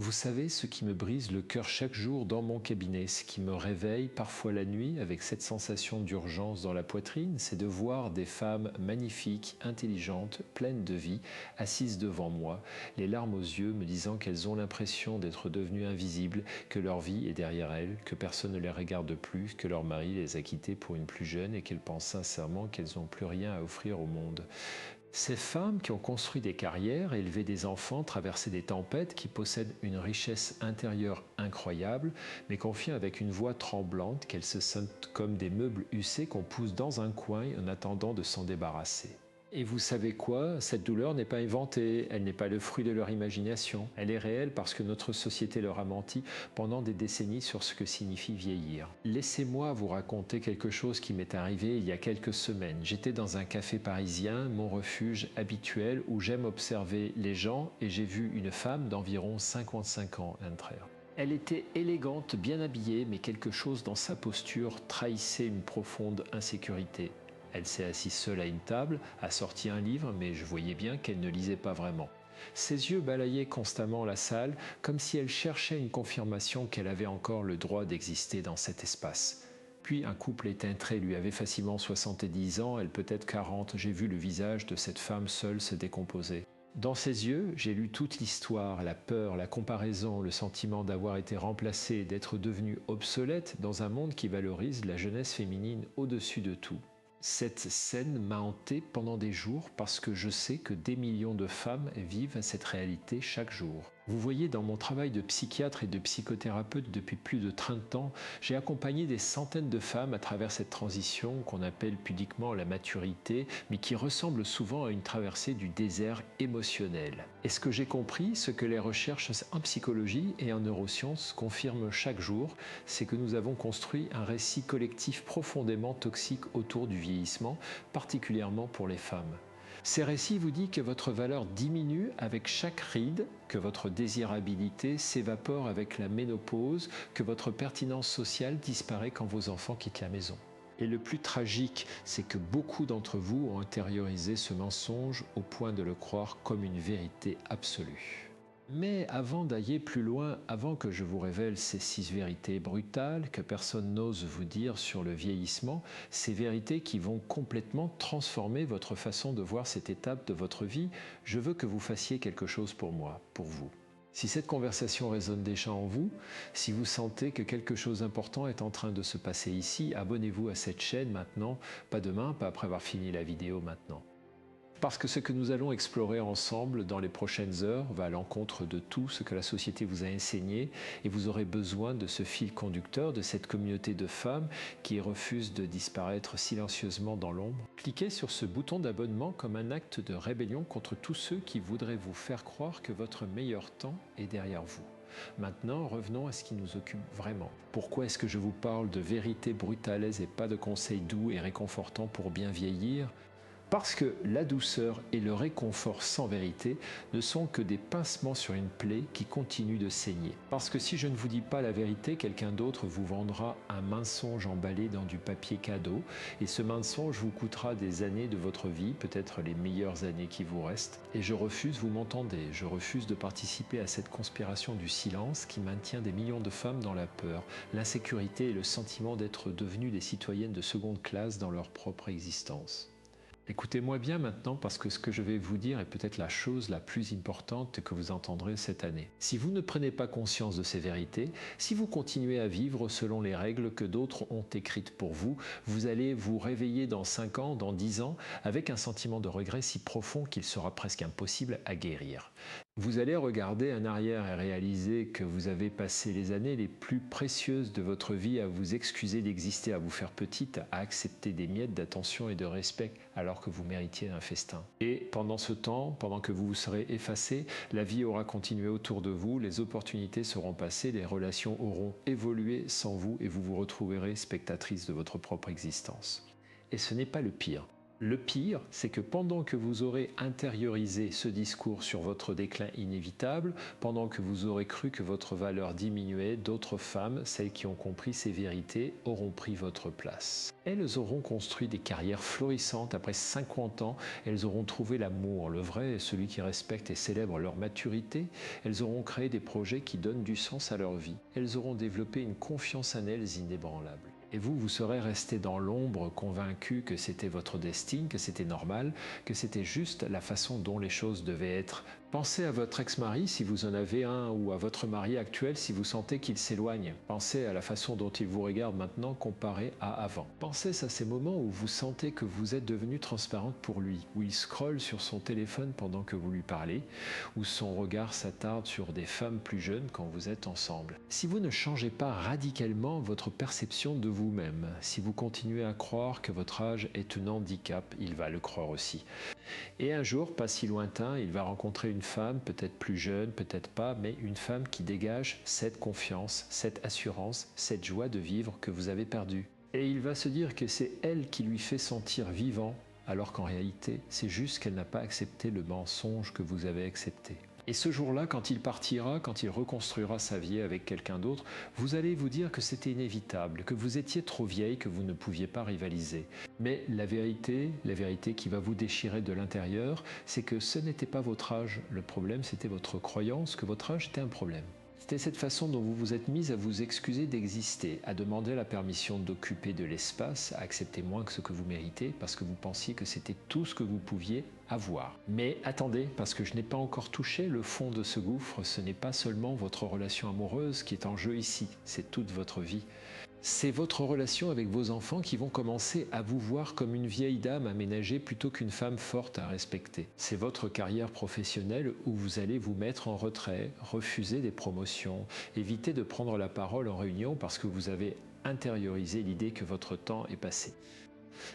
Vous savez ce qui me brise le cœur chaque jour dans mon cabinet, ce qui me réveille parfois la nuit avec cette sensation d'urgence dans la poitrine, c'est de voir des femmes magnifiques, intelligentes, pleines de vie, assises devant moi, les larmes aux yeux me disant qu'elles ont l'impression d'être devenues invisibles, que leur vie est derrière elles, que personne ne les regarde plus, que leur mari les a quittées pour une plus jeune et qu'elles pensent sincèrement qu'elles n'ont plus rien à offrir au monde. Ces femmes qui ont construit des carrières, élevé des enfants, traversé des tempêtes, qui possèdent une richesse intérieure incroyable, mais confient avec une voix tremblante qu'elles se sentent comme des meubles usés qu'on pousse dans un coin en attendant de s'en débarrasser. Et vous savez quoi? Cette douleur n'est pas inventée, elle n'est pas le fruit de leur imagination. Elle est réelle parce que notre société leur a menti pendant des décennies sur ce que signifie vieillir. Laissez-moi vous raconter quelque chose qui m'est arrivé il y a quelques semaines. J'étais dans un café parisien, mon refuge habituel, où j'aime observer les gens, et j'ai vu une femme d'environ 55 ans entrer. Elle était élégante, bien habillée, mais quelque chose dans sa posture trahissait une profonde insécurité. Elle s'est assise seule à une table, a sorti un livre, mais je voyais bien qu'elle ne lisait pas vraiment. Ses yeux balayaient constamment la salle, comme si elle cherchait une confirmation qu'elle avait encore le droit d'exister dans cet espace. Puis un couple étintré lui avait facilement 70 ans, elle peut-être 40. J'ai vu le visage de cette femme seule se décomposer. Dans ses yeux, j'ai lu toute l'histoire, la peur, la comparaison, le sentiment d'avoir été remplacée, d'être devenue obsolète dans un monde qui valorise la jeunesse féminine au-dessus de tout. Cette scène m'a hanté pendant des jours parce que je sais que des millions de femmes vivent cette réalité chaque jour. Vous voyez, dans mon travail de psychiatre et de psychothérapeute depuis plus de 30 ans, j'ai accompagné des centaines de femmes à travers cette transition qu'on appelle pudiquement la maturité, mais qui ressemble souvent à une traversée du désert émotionnel. Et ce que j'ai compris, ce que les recherches en psychologie et en neurosciences confirment chaque jour, c'est que nous avons construit un récit collectif profondément toxique autour du vieillissement, particulièrement pour les femmes. Ces récits vous disent que votre valeur diminue avec chaque ride, que votre désirabilité s'évapore avec la ménopause, que votre pertinence sociale disparaît quand vos enfants quittent la maison. Et le plus tragique, c'est que beaucoup d'entre vous ont intériorisé ce mensonge au point de le croire comme une vérité absolue. Mais avant d'aller plus loin, avant que je vous révèle ces 6 vérités brutales que personne n'ose vous dire sur le vieillissement, ces vérités qui vont complètement transformer votre façon de voir cette étape de votre vie, je veux que vous fassiez quelque chose pour moi, pour vous. Si cette conversation résonne déjà en vous, si vous sentez que quelque chose d'important est en train de se passer ici, abonnez-vous à cette chaîne maintenant, pas demain, pas après avoir fini la vidéo maintenant. Parce que ce que nous allons explorer ensemble dans les prochaines heures va à l'encontre de tout ce que la société vous a enseigné, et vous aurez besoin de ce fil conducteur, de cette communauté de femmes qui refusent de disparaître silencieusement dans l'ombre. Cliquez sur ce bouton d'abonnement comme un acte de rébellion contre tous ceux qui voudraient vous faire croire que votre meilleur temps est derrière vous. Maintenant, revenons à ce qui nous occupe vraiment. Pourquoi est-ce que je vous parle de vérités brutales et pas de conseils doux et réconfortants pour bien vieillir ? Parce que la douceur et le réconfort sans vérité ne sont que des pincements sur une plaie qui continue de saigner. Parce que si je ne vous dis pas la vérité, quelqu'un d'autre vous vendra un mensonge emballé dans du papier cadeau, et ce mensonge vous coûtera des années de votre vie, peut-être les meilleures années qui vous restent. Et je refuse, vous m'entendez, je refuse de participer à cette conspiration du silence qui maintient des millions de femmes dans la peur, l'insécurité et le sentiment d'être devenues des citoyennes de seconde classe dans leur propre existence. Écoutez-moi bien maintenant, parce que ce que je vais vous dire est peut-être la chose la plus importante que vous entendrez cette année. Si vous ne prenez pas conscience de ces vérités, si vous continuez à vivre selon les règles que d'autres ont écrites pour vous, vous allez vous réveiller dans 5 ans, dans 10 ans, avec un sentiment de regret si profond qu'il sera presque impossible à guérir. Vous allez regarder en arrière et réaliser que vous avez passé les années les plus précieuses de votre vie à vous excuser d'exister, à vous faire petite, à accepter des miettes d'attention et de respect alors que vous méritiez un festin. Et pendant ce temps, pendant que vous vous serez effacé, la vie aura continué autour de vous, les opportunités seront passées, les relations auront évolué sans vous et vous vous retrouverez spectatrice de votre propre existence. Et ce n'est pas le pire. Le pire, c'est que pendant que vous aurez intériorisé ce discours sur votre déclin inévitable, pendant que vous aurez cru que votre valeur diminuait, d'autres femmes, celles qui ont compris ces vérités, auront pris votre place. Elles auront construit des carrières florissantes après 50 ans, elles auront trouvé l'amour, le vrai, celui qui respecte et célèbre leur maturité, elles auront créé des projets qui donnent du sens à leur vie, elles auront développé une confiance en elles inébranlable. Et vous, vous serez resté dans l'ombre, convaincu que c'était votre destin, que c'était normal, que c'était juste la façon dont les choses devaient être. Pensez à votre ex-mari si vous en avez un, ou à votre mari actuel si vous sentez qu'il s'éloigne. Pensez à la façon dont il vous regarde maintenant comparé à avant. Pensez à ces moments où vous sentez que vous êtes devenue transparente pour lui, où il scrolle sur son téléphone pendant que vous lui parlez, où son regard s'attarde sur des femmes plus jeunes quand vous êtes ensemble. Si vous ne changez pas radicalement votre perception de vous-même, si vous continuez à croire que votre âge est un handicap, il va le croire aussi. Et un jour, pas si lointain, il va rencontrer une femme, peut-être plus jeune, peut-être pas, mais une femme qui dégage cette confiance, cette assurance, cette joie de vivre que vous avez perdue. Et il va se dire que c'est elle qui lui fait sentir vivant, alors qu'en réalité, c'est juste qu'elle n'a pas accepté le mensonge que vous avez accepté. Et ce jour-là, quand il partira, quand il reconstruira sa vie avec quelqu'un d'autre, vous allez vous dire que c'était inévitable, que vous étiez trop vieille, que vous ne pouviez pas rivaliser. Mais la vérité qui va vous déchirer de l'intérieur, c'est que ce n'était pas votre âge le problème, c'était votre croyance que votre âge était un problème. C'était cette façon dont vous vous êtes mise à vous excuser d'exister, à demander la permission d'occuper de l'espace, à accepter moins que ce que vous méritez, parce que vous pensiez que c'était tout ce que vous pouviez avoir. Mais attendez, parce que je n'ai pas encore touché le fond de ce gouffre, ce n'est pas seulement votre relation amoureuse qui est en jeu ici, c'est toute votre vie. C'est votre relation avec vos enfants qui vont commencer à vous voir comme une vieille dame à ménager plutôt qu'une femme forte à respecter. C'est votre carrière professionnelle où vous allez vous mettre en retrait, refuser des promotions, éviter de prendre la parole en réunion parce que vous avez intériorisé l'idée que votre temps est passé.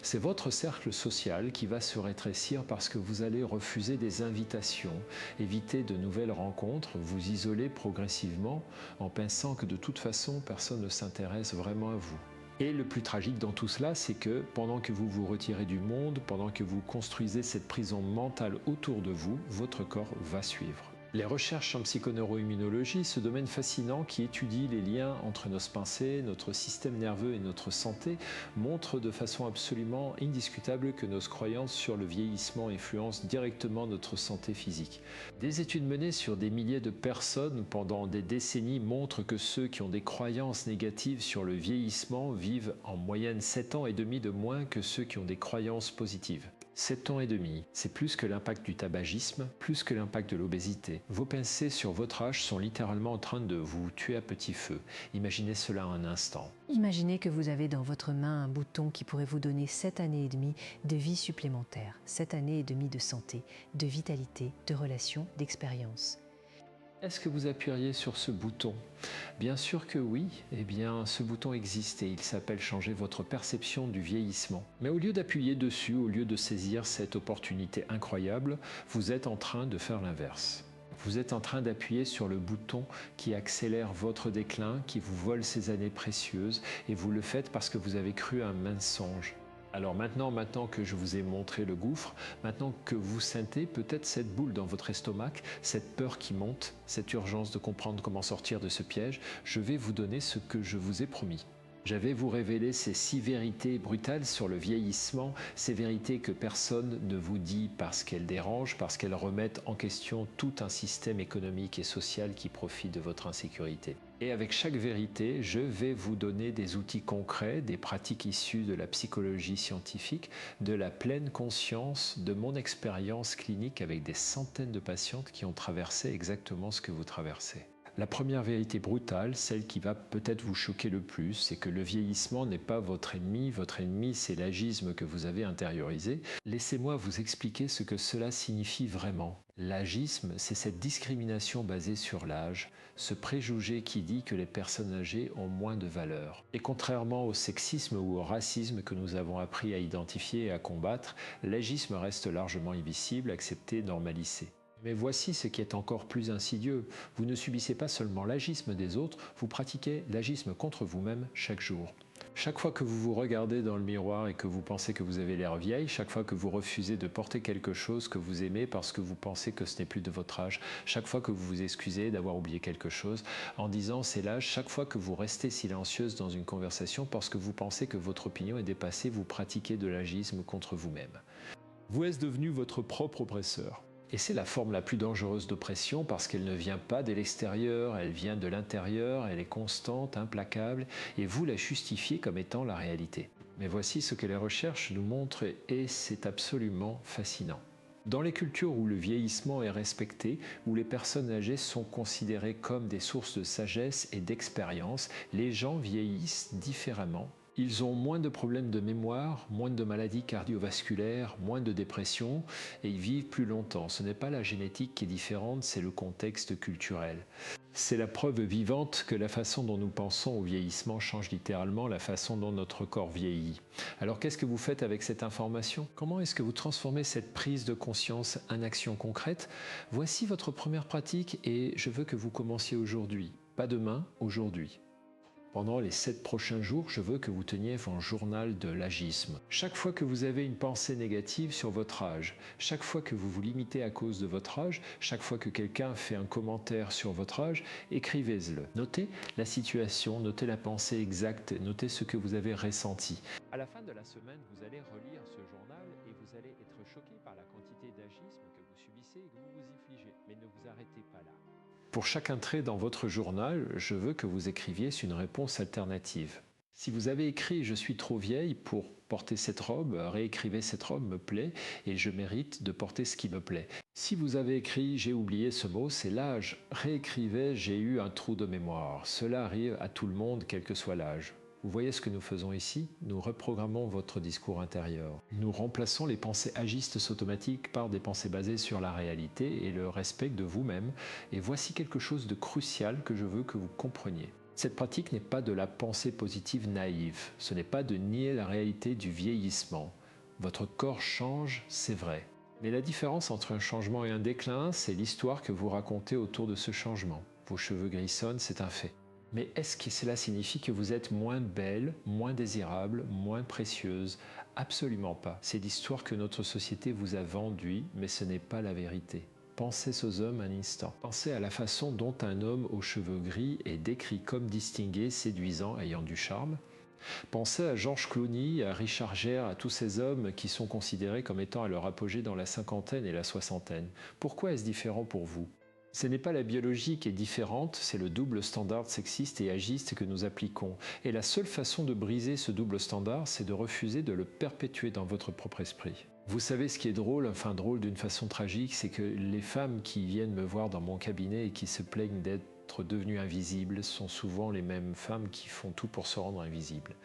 C'est votre cercle social qui va se rétrécir parce que vous allez refuser des invitations, éviter de nouvelles rencontres, vous isoler progressivement en pensant que de toute façon personne ne s'intéresse vraiment à vous. Et le plus tragique dans tout cela, c'est que pendant que vous vous retirez du monde, pendant que vous construisez cette prison mentale autour de vous, votre corps va suivre. Les recherches en psychoneuroimmunologie, ce domaine fascinant qui étudie les liens entre nos pensées, notre système nerveux et notre santé, montre de façon absolument indiscutable que nos croyances sur le vieillissement influencent directement notre santé physique. Des études menées sur des milliers de personnes pendant des décennies montrent que ceux qui ont des croyances négatives sur le vieillissement vivent en moyenne 7 ans et demi de moins que ceux qui ont des croyances positives. 7 ans et demi, c'est plus que l'impact du tabagisme, plus que l'impact de l'obésité. Vos pensées sur votre âge sont littéralement en train de vous tuer à petit feu. Imaginez cela un instant. Imaginez que vous avez dans votre main un bouton qui pourrait vous donner 7 années et demie de vie supplémentaire, 7 années et demie de santé, de vitalité, de relations, d'expérience. Est-ce que vous appuieriez sur ce bouton? Bien sûr que oui. Eh bien, ce bouton existe et il s'appelle changer votre perception du vieillissement. Mais au lieu d'appuyer dessus, au lieu de saisir cette opportunité incroyable, vous êtes en train de faire l'inverse. Vous êtes en train d'appuyer sur le bouton qui accélère votre déclin, qui vous vole ces années précieuses, et vous le faites parce que vous avez cru à un mensonge. Alors maintenant que je vous ai montré le gouffre, maintenant que vous sentez peut-être cette boule dans votre estomac, cette peur qui monte, cette urgence de comprendre comment sortir de ce piège, je vais vous donner ce que je vous ai promis. Je vais vous révéler ces 6 vérités brutales sur le vieillissement, ces vérités que personne ne vous dit parce qu'elles dérangent, parce qu'elles remettent en question tout un système économique et social qui profite de votre insécurité. Et avec chaque vérité, je vais vous donner des outils concrets, des pratiques issues de la psychologie scientifique, de la pleine conscience, de mon expérience clinique avec des centaines de patientes qui ont traversé exactement ce que vous traversez. La première vérité brutale, celle qui va peut-être vous choquer le plus, c'est que le vieillissement n'est pas votre ennemi c'est l'agisme que vous avez intériorisé. Laissez-moi vous expliquer ce que cela signifie vraiment. L'agisme, c'est cette discrimination basée sur l'âge, ce préjugé qui dit que les personnes âgées ont moins de valeur. Et contrairement au sexisme ou au racisme que nous avons appris à identifier et à combattre, l'agisme reste largement invisible, accepté, normalisé. Mais voici ce qui est encore plus insidieux. Vous ne subissez pas seulement l'agisme des autres, vous pratiquez l'agisme contre vous-même chaque jour. Chaque fois que vous vous regardez dans le miroir et que vous pensez que vous avez l'air vieille, chaque fois que vous refusez de porter quelque chose que vous aimez parce que vous pensez que ce n'est plus de votre âge, chaque fois que vous vous excusez d'avoir oublié quelque chose en disant c'est l'âge, chaque fois que vous restez silencieuse dans une conversation parce que vous pensez que votre opinion est dépassée, vous pratiquez de l'agisme contre vous-même. Vous êtes devenu votre propre oppresseur. Et c'est la forme la plus dangereuse d'oppression parce qu'elle ne vient pas de l'extérieur, elle vient de l'intérieur, elle est constante, implacable, et vous la justifiez comme étant la réalité. Mais voici ce que les recherches nous montrent et c'est absolument fascinant. Dans les cultures où le vieillissement est respecté, où les personnes âgées sont considérées comme des sources de sagesse et d'expérience, les gens vieillissent différemment. Ils ont moins de problèmes de mémoire, moins de maladies cardiovasculaires, moins de dépression et ils vivent plus longtemps. Ce n'est pas la génétique qui est différente, c'est le contexte culturel. C'est la preuve vivante que la façon dont nous pensons au vieillissement change littéralement la façon dont notre corps vieillit. Alors qu'est-ce que vous faites avec cette information? Comment est-ce que vous transformez cette prise de conscience en action concrète? Voici votre première pratique et je veux que vous commenciez aujourd'hui. Pas demain, aujourd'hui. Pendant les 7 prochains jours, je veux que vous teniez un journal de l'agisme. Chaque fois que vous avez une pensée négative sur votre âge, chaque fois que vous vous limitez à cause de votre âge, chaque fois que quelqu'un fait un commentaire sur votre âge, écrivez-le. Notez la situation, notez la pensée exacte, notez ce que vous avez ressenti. À la fin de la semaine, vous allez relire ce journal et vous allez être choqué par la quantité d'agisme que vous subissez et que vous vous infligez. Mais ne vous arrêtez pas là. Pour chaque entrée dans votre journal, je veux que vous écriviez une réponse alternative. Si vous avez écrit « Je suis trop vieille pour porter cette robe », réécrivez « Cette robe me plaît et je mérite de porter ce qui me plaît ». Si vous avez écrit « J'ai oublié ce mot, c'est l'âge », réécrivez « J'ai eu un trou de mémoire ». Cela arrive à tout le monde, quel que soit l'âge. Vous voyez ce que nous faisons ici? Nous reprogrammons votre discours intérieur. Nous remplaçons les pensées agistes automatiques par des pensées basées sur la réalité et le respect de vous-même. Et voici quelque chose de crucial que je veux que vous compreniez. Cette pratique n'est pas de la pensée positive naïve. Ce n'est pas de nier la réalité du vieillissement. Votre corps change, c'est vrai. Mais la différence entre un changement et un déclin, c'est l'histoire que vous racontez autour de ce changement. Vos cheveux grissonnent, c'est un fait. Mais est-ce que cela signifie que vous êtes moins belle, moins désirable, moins précieuse? Absolument pas. C'est l'histoire que notre société vous a vendue, mais ce n'est pas la vérité. Pensez aux hommes un instant. Pensez à la façon dont un homme aux cheveux gris est décrit comme distingué, séduisant, ayant du charme. Pensez à George Clooney, à Richard Gere, à tous ces hommes qui sont considérés comme étant à leur apogée dans la cinquantaine et la soixantaine. Pourquoi est-ce différent pour vous? Ce n'est pas la biologie qui est différente, c'est le double standard sexiste et agiste que nous appliquons. Et la seule façon de briser ce double standard, c'est de refuser de le perpétuer dans votre propre esprit. Vous savez ce qui est drôle, enfin drôle d'une façon tragique, c'est que les femmes qui viennent me voir dans mon cabinet et qui se plaignent d'être devenues invisibles sont souvent les mêmes femmes qui font tout pour se rendre invisibles.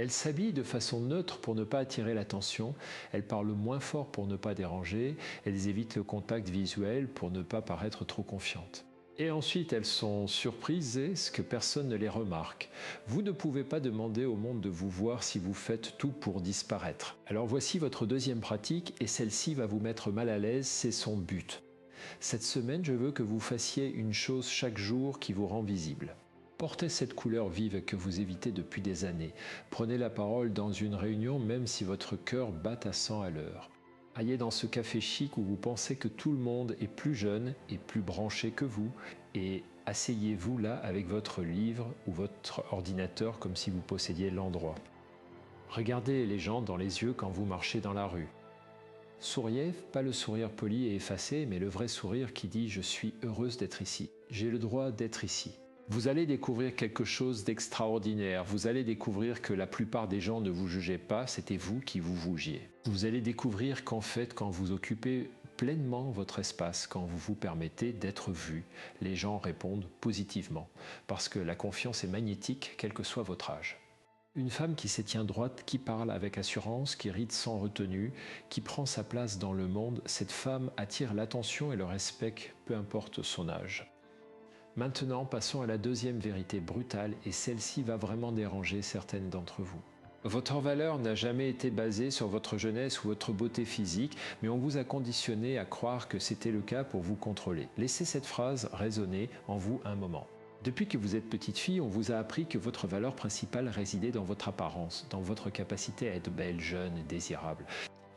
Elles s'habillent de façon neutre pour ne pas attirer l'attention, elles parlent moins fort pour ne pas déranger, elles évitent le contact visuel pour ne pas paraître trop confiantes. Et ensuite, elles sont surprises que personne ne les remarque. Vous ne pouvez pas demander au monde de vous voir si vous faites tout pour disparaître. Alors voici votre deuxième pratique et celle-ci va vous mettre mal à l'aise, c'est son but. Cette semaine, je veux que vous fassiez une chose chaque jour qui vous rend visible. Portez cette couleur vive que vous évitez depuis des années. Prenez la parole dans une réunion même si votre cœur bat à 100 à l'heure. Allez dans ce café chic où vous pensez que tout le monde est plus jeune et plus branché que vous et asseyez-vous là avec votre livre ou votre ordinateur comme si vous possédiez l'endroit. Regardez les gens dans les yeux quand vous marchez dans la rue. Souriez, pas le sourire poli et effacé, mais le vrai sourire qui dit « Je suis heureuse d'être ici. J'ai le droit d'être ici ». Vous allez découvrir quelque chose d'extraordinaire. Vous allez découvrir que la plupart des gens ne vous jugeaient pas, c'était vous qui vous jugiez. Vous allez découvrir qu'en fait, quand vous occupez pleinement votre espace, quand vous vous permettez d'être vu, les gens répondent positivement. Parce que la confiance est magnétique, quel que soit votre âge. Une femme qui se tient droite, qui parle avec assurance, qui rit sans retenue, qui prend sa place dans le monde, cette femme attire l'attention et le respect, peu importe son âge. Maintenant, passons à la deuxième vérité brutale et celle-ci va vraiment déranger certaines d'entre vous. Votre valeur n'a jamais été basée sur votre jeunesse ou votre beauté physique, mais on vous a conditionné à croire que c'était le cas pour vous contrôler. Laissez cette phrase résonner en vous un moment. Depuis que vous êtes petite fille, on vous a appris que votre valeur principale résidait dans votre apparence, dans votre capacité à être belle, jeune et désirable.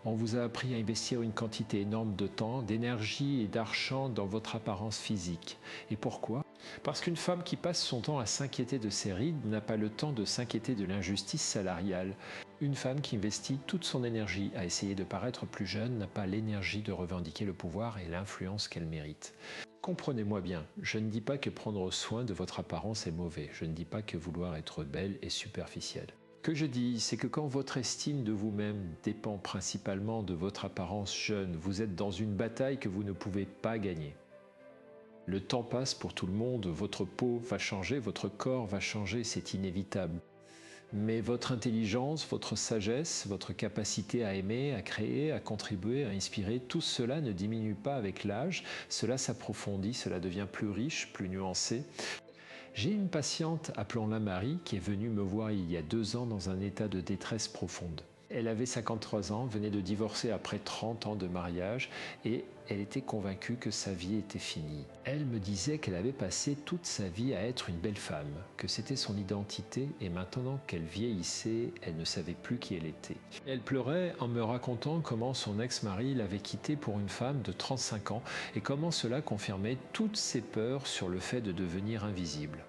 On vous a appris à investir une quantité énorme de temps, d'énergie et d'argent dans votre apparence physique. Et pourquoi? Parce qu'une femme qui passe son temps à s'inquiéter de ses rides n'a pas le temps de s'inquiéter de l'injustice salariale. Une femme qui investit toute son énergie à essayer de paraître plus jeune n'a pas l'énergie de revendiquer le pouvoir et l'influence qu'elle mérite. Comprenez-moi bien, je ne dis pas que prendre soin de votre apparence est mauvais, je ne dis pas que vouloir être belle est superficiel. Ce que je dis, c'est que quand votre estime de vous-même dépend principalement de votre apparence jeune, vous êtes dans une bataille que vous ne pouvez pas gagner. Le temps passe pour tout le monde, votre peau va changer, votre corps va changer, c'est inévitable. Mais votre intelligence, votre sagesse, votre capacité à aimer, à créer, à contribuer, à inspirer, tout cela ne diminue pas avec l'âge, cela s'approfondit, cela devient plus riche, plus nuancé. J'ai une patiente, appelons-la Marie, qui est venue me voir il y a 2 ans dans un état de détresse profonde. Elle avait 53 ans, venait de divorcer après 30 ans de mariage et elle était convaincue que sa vie était finie. Elle me disait qu'elle avait passé toute sa vie à être une belle femme, que c'était son identité et maintenant qu'elle vieillissait, elle ne savait plus qui elle était. Elle pleurait en me racontant comment son ex-mari l'avait quittée pour une femme de 35 ans et comment cela confirmait toutes ses peurs sur le fait de devenir invisible.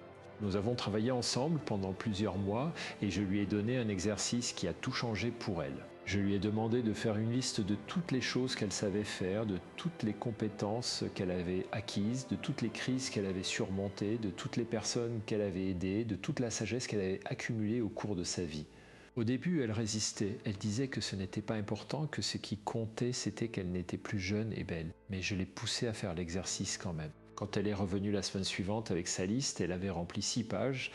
Nous avons travaillé ensemble pendant plusieurs mois et je lui ai donné un exercice qui a tout changé pour elle. Je lui ai demandé de faire une liste de toutes les choses qu'elle savait faire, de toutes les compétences qu'elle avait acquises, de toutes les crises qu'elle avait surmontées, de toutes les personnes qu'elle avait aidées, de toute la sagesse qu'elle avait accumulée au cours de sa vie. Au début, elle résistait. Elle disait que ce n'était pas important, que ce qui comptait, c'était qu'elle n'était plus jeune et belle. Mais je l'ai poussée à faire l'exercice quand même. Quand elle est revenue la semaine suivante avec sa liste, elle avait rempli 6 pages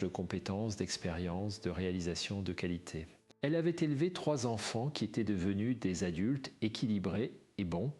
de compétences, d'expériences, de réalisations, de qualités. Elle avait élevé 3 enfants qui étaient devenus des adultes équilibrés et bons.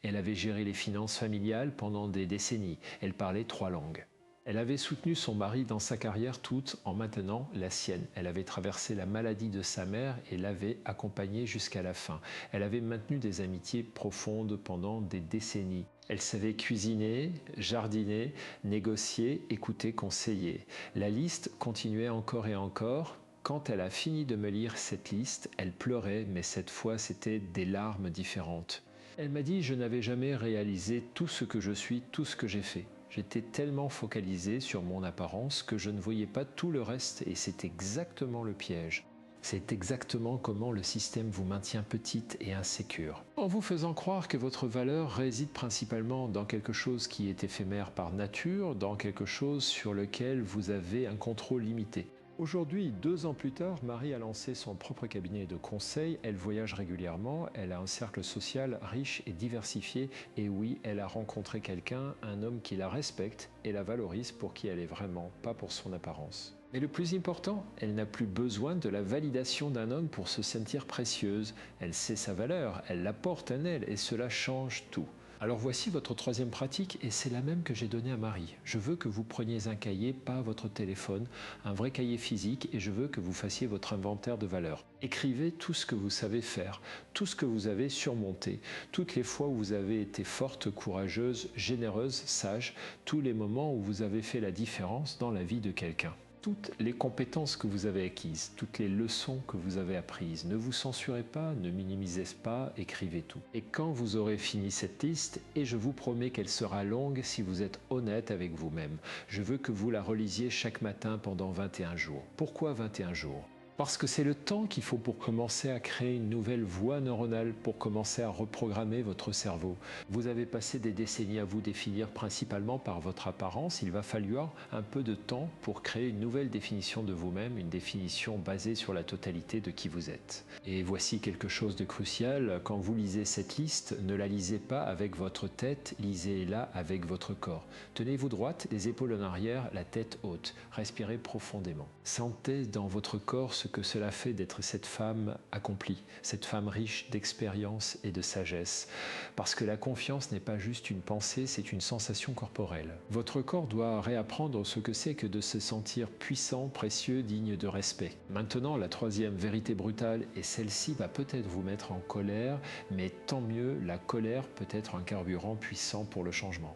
Elle avait géré les finances familiales pendant des décennies. Elle parlait 3 langues. Elle avait soutenu son mari dans sa carrière toute en maintenant la sienne. Elle avait traversé la maladie de sa mère et l'avait accompagnée jusqu'à la fin. Elle avait maintenu des amitiés profondes pendant des décennies. Elle savait cuisiner, jardiner, négocier, écouter, conseiller. La liste continuait encore et encore. Quand elle a fini de me lire cette liste, elle pleurait, mais cette fois c'était des larmes différentes. Elle m'a dit « Je n'avais jamais réalisé tout ce que je suis, tout ce que j'ai fait. J'étais tellement focalisé sur mon apparence que je ne voyais pas tout le reste et c'est exactement le piège. C'est exactement comment le système vous maintient petite et insécure. En vous faisant croire que votre valeur réside principalement dans quelque chose qui est éphémère par nature, dans quelque chose sur lequel vous avez un contrôle limité. Aujourd'hui, 2 ans plus tard, Marie a lancé son propre cabinet de conseil, elle voyage régulièrement, elle a un cercle social riche et diversifié et oui, elle a rencontré quelqu'un, un homme qui la respecte et la valorise pour qui elle est vraiment, pas pour son apparence. Mais le plus important, elle n'a plus besoin de la validation d'un homme pour se sentir précieuse. Elle sait sa valeur, elle la porte en elle et cela change tout. Alors voici votre 3e pratique et c'est la même que j'ai donnée à Marie. Je veux que vous preniez un cahier, pas votre téléphone, un vrai cahier physique et je veux que vous fassiez votre inventaire de valeurs. Écrivez tout ce que vous savez faire, tout ce que vous avez surmonté, toutes les fois où vous avez été forte, courageuse, généreuse, sage, tous les moments où vous avez fait la différence dans la vie de quelqu'un. Toutes les compétences que vous avez acquises, toutes les leçons que vous avez apprises. Ne vous censurez pas, ne minimisez pas, écrivez tout. Et quand vous aurez fini cette liste, et je vous promets qu'elle sera longue si vous êtes honnête avec vous-même, je veux que vous la relisiez chaque matin pendant 21 jours. Pourquoi 21 jours ? Parce que c'est le temps qu'il faut pour commencer à créer une nouvelle voie neuronale, pour commencer à reprogrammer votre cerveau. Vous avez passé des décennies à vous définir principalement par votre apparence. Il va falloir un peu de temps pour créer une nouvelle définition de vous-même, une définition basée sur la totalité de qui vous êtes. Et voici quelque chose de crucial. Quand vous lisez cette liste, ne la lisez pas avec votre tête, lisez-la avec votre corps. Tenez-vous droite, les épaules en arrière, la tête haute. Respirez profondément. Sentez dans votre corps ce que cela fait d'être cette femme accomplie, cette femme riche d'expérience et de sagesse. Parce que la confiance n'est pas juste une pensée, c'est une sensation corporelle. Votre corps doit réapprendre ce que c'est que de se sentir puissant, précieux, digne de respect. Maintenant, la 3e vérité brutale, et celle-ci va peut-être vous mettre en colère, mais tant mieux, la colère peut être un carburant puissant pour le changement.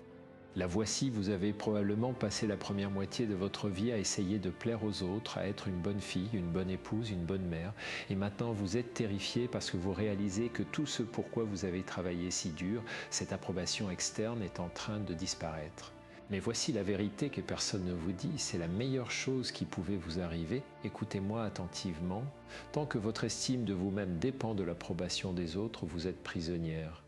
La voici, vous avez probablement passé la première moitié de votre vie à essayer de plaire aux autres, à être une bonne fille, une bonne épouse, une bonne mère. Et maintenant, vous êtes terrifié parce que vous réalisez que tout ce pourquoi vous avez travaillé si dur, cette approbation externe est en train de disparaître. Mais voici la vérité que personne ne vous dit, c'est la meilleure chose qui pouvait vous arriver. Écoutez-moi attentivement. Tant que votre estime de vous-même dépend de l'approbation des autres, vous êtes prisonnière.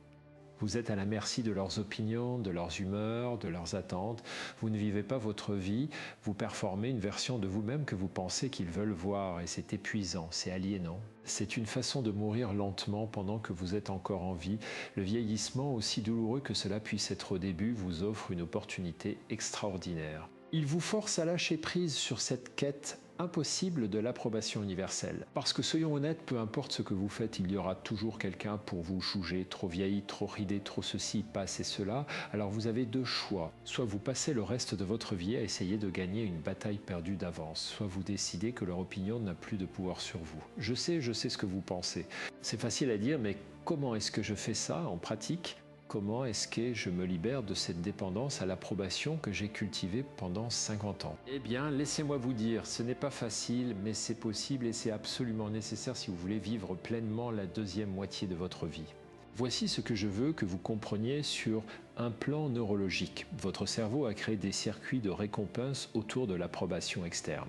Vous êtes à la merci de leurs opinions, de leurs humeurs, de leurs attentes. Vous ne vivez pas votre vie, vous performez une version de vous-même que vous pensez qu'ils veulent voir et c'est épuisant, c'est aliénant. C'est une façon de mourir lentement pendant que vous êtes encore en vie. Le vieillissement, aussi douloureux que cela puisse être au début, vous offre une opportunité extraordinaire. Il vous force à lâcher prise sur cette quête impossible de l'approbation universelle. Parce que soyons honnêtes, peu importe ce que vous faites, il y aura toujours quelqu'un pour vous juger, trop vieilli, trop ridé, trop ceci, pas assez cela. Alors vous avez deux choix. Soit vous passez le reste de votre vie à essayer de gagner une bataille perdue d'avance, soit vous décidez que leur opinion n'a plus de pouvoir sur vous. Je sais ce que vous pensez. C'est facile à dire, mais comment est-ce que je fais ça en pratique ? Comment est-ce que je me libère de cette dépendance à l'approbation que j'ai cultivée pendant 50 ans? Eh bien, laissez-moi vous dire, ce n'est pas facile, mais c'est possible et c'est absolument nécessaire si vous voulez vivre pleinement la deuxième moitié de votre vie. Voici ce que je veux que vous compreniez sur un plan neurologique. Votre cerveau a créé des circuits de récompense autour de l'approbation externe.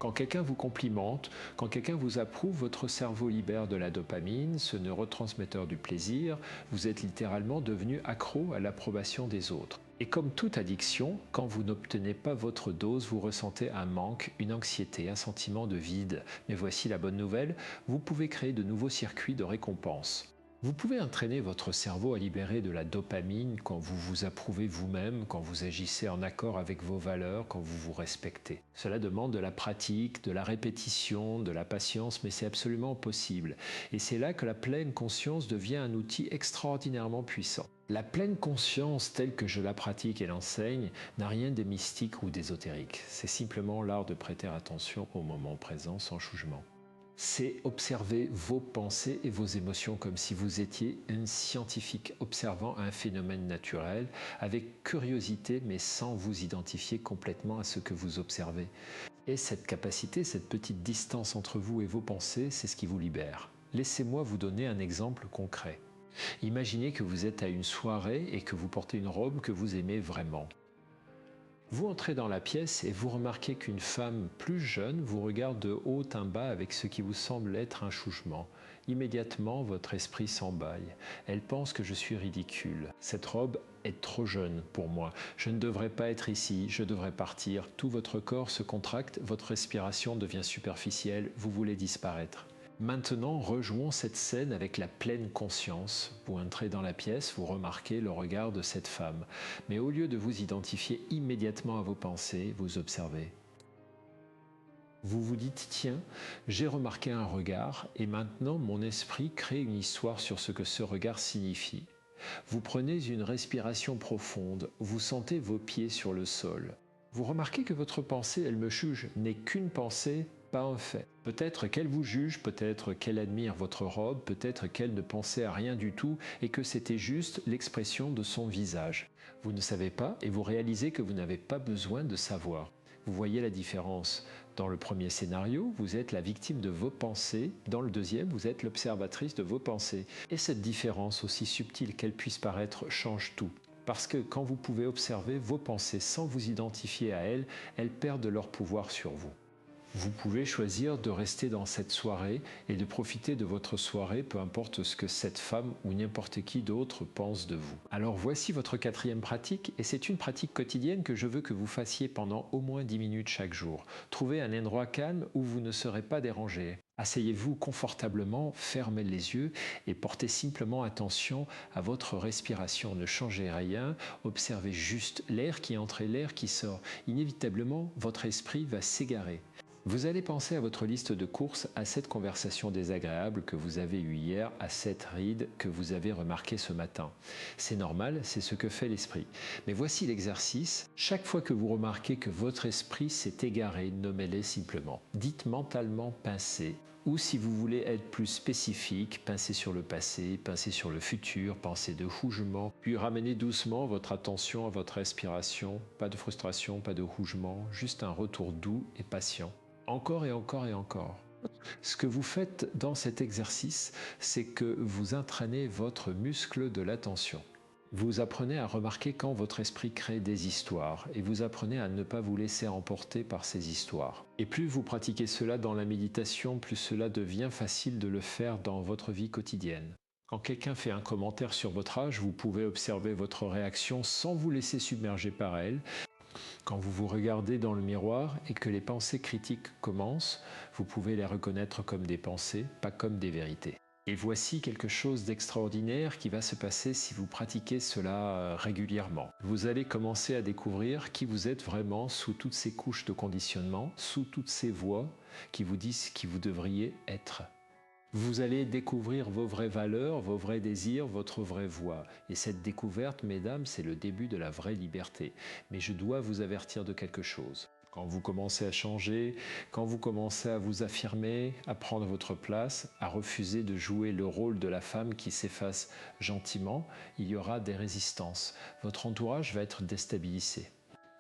Quand quelqu'un vous complimente, quand quelqu'un vous approuve, votre cerveau libère de la dopamine, ce neurotransmetteur du plaisir. Vous êtes littéralement devenu accro à l'approbation des autres. Et comme toute addiction, quand vous n'obtenez pas votre dose, vous ressentez un manque, une anxiété, un sentiment de vide. Mais voici la bonne nouvelle, vous pouvez créer de nouveaux circuits de récompense. Vous pouvez entraîner votre cerveau à libérer de la dopamine quand vous vous approuvez vous-même, quand vous agissez en accord avec vos valeurs, quand vous vous respectez. Cela demande de la pratique, de la répétition, de la patience, mais c'est absolument possible. Et c'est là que la pleine conscience devient un outil extraordinairement puissant. La pleine conscience telle que je la pratique et l'enseigne n'a rien de mystique ou d'ésotérique. C'est simplement l'art de prêter attention au moment présent sans jugement. C'est observer vos pensées et vos émotions comme si vous étiez un scientifique observant un phénomène naturel avec curiosité mais sans vous identifier complètement à ce que vous observez. Et cette capacité, cette petite distance entre vous et vos pensées, c'est ce qui vous libère. Laissez-moi vous donner un exemple concret. Imaginez que vous êtes à une soirée et que vous portez une robe que vous aimez vraiment. Vous entrez dans la pièce et vous remarquez qu'une femme plus jeune vous regarde de haut en bas avec ce qui vous semble être un jugement. Immédiatement, votre esprit s'emballe. Elle pense que je suis ridicule. Cette robe est trop jeune pour moi. Je ne devrais pas être ici, je devrais partir. Tout votre corps se contracte, votre respiration devient superficielle, vous voulez disparaître. Maintenant, rejouons cette scène avec la pleine conscience. Vous entrez dans la pièce, vous remarquez le regard de cette femme. Mais au lieu de vous identifier immédiatement à vos pensées, vous observez. Vous vous dites, tiens, j'ai remarqué un regard et maintenant mon esprit crée une histoire sur ce que ce regard signifie. Vous prenez une respiration profonde, vous sentez vos pieds sur le sol. Vous remarquez que votre pensée, elle me juge, n'est qu'une pensée, pas un fait. Peut-être qu'elle vous juge, peut-être qu'elle admire votre robe, peut-être qu'elle ne pensait à rien du tout et que c'était juste l'expression de son visage. Vous ne savez pas et vous réalisez que vous n'avez pas besoin de savoir. Vous voyez la différence. Dans le premier scénario, vous êtes la victime de vos pensées. Dans le deuxième, vous êtes l'observatrice de vos pensées. Et cette différence, aussi subtile qu'elle puisse paraître, change tout. Parce que quand vous pouvez observer vos pensées sans vous identifier à elles, elles perdent leur pouvoir sur vous. Vous pouvez choisir de rester dans cette soirée et de profiter de votre soirée, peu importe ce que cette femme ou n'importe qui d'autre pense de vous. Alors voici votre quatrième pratique, et c'est une pratique quotidienne que je veux que vous fassiez pendant au moins 10 minutes chaque jour. Trouvez un endroit calme où vous ne serez pas dérangé. Asseyez-vous confortablement, fermez les yeux et portez simplement attention à votre respiration. Ne changez rien, observez juste l'air qui entre et l'air qui sort. Inévitablement, votre esprit va s'égarer. Vous allez penser à votre liste de courses, à cette conversation désagréable que vous avez eue hier, à cette ride que vous avez remarquée ce matin. C'est normal, c'est ce que fait l'esprit. Mais voici l'exercice. Chaque fois que vous remarquez que votre esprit s'est égaré, nommez-les simplement. Dites mentalement pincé Ou si vous voulez être plus spécifique, pincez sur le passé, pincez sur le futur, pensez de rougement, puis ramenez doucement votre attention à votre respiration, pas de frustration, pas de rougement, juste un retour doux et patient. Encore et encore et encore. Ce que vous faites dans cet exercice, c'est que vous entraînez votre muscle de l'attention. Vous apprenez à remarquer quand votre esprit crée des histoires et vous apprenez à ne pas vous laisser emporter par ces histoires. Et plus vous pratiquez cela dans la méditation, plus cela devient facile de le faire dans votre vie quotidienne. Quand quelqu'un fait un commentaire sur votre âge, vous pouvez observer votre réaction sans vous laisser submerger par elle. Quand vous vous regardez dans le miroir et que les pensées critiques commencent, vous pouvez les reconnaître comme des pensées, pas comme des vérités. Et voici quelque chose d'extraordinaire qui va se passer si vous pratiquez cela régulièrement. Vous allez commencer à découvrir qui vous êtes vraiment sous toutes ces couches de conditionnement, sous toutes ces voix qui vous disent qui vous devriez être. Vous allez découvrir vos vraies valeurs, vos vrais désirs, votre vraie voix. Et cette découverte, mesdames, c'est le début de la vraie liberté. Mais je dois vous avertir de quelque chose. Quand vous commencez à changer, quand vous commencez à vous affirmer, à prendre votre place, à refuser de jouer le rôle de la femme qui s'efface gentiment, il y aura des résistances. Votre entourage va être déstabilisé.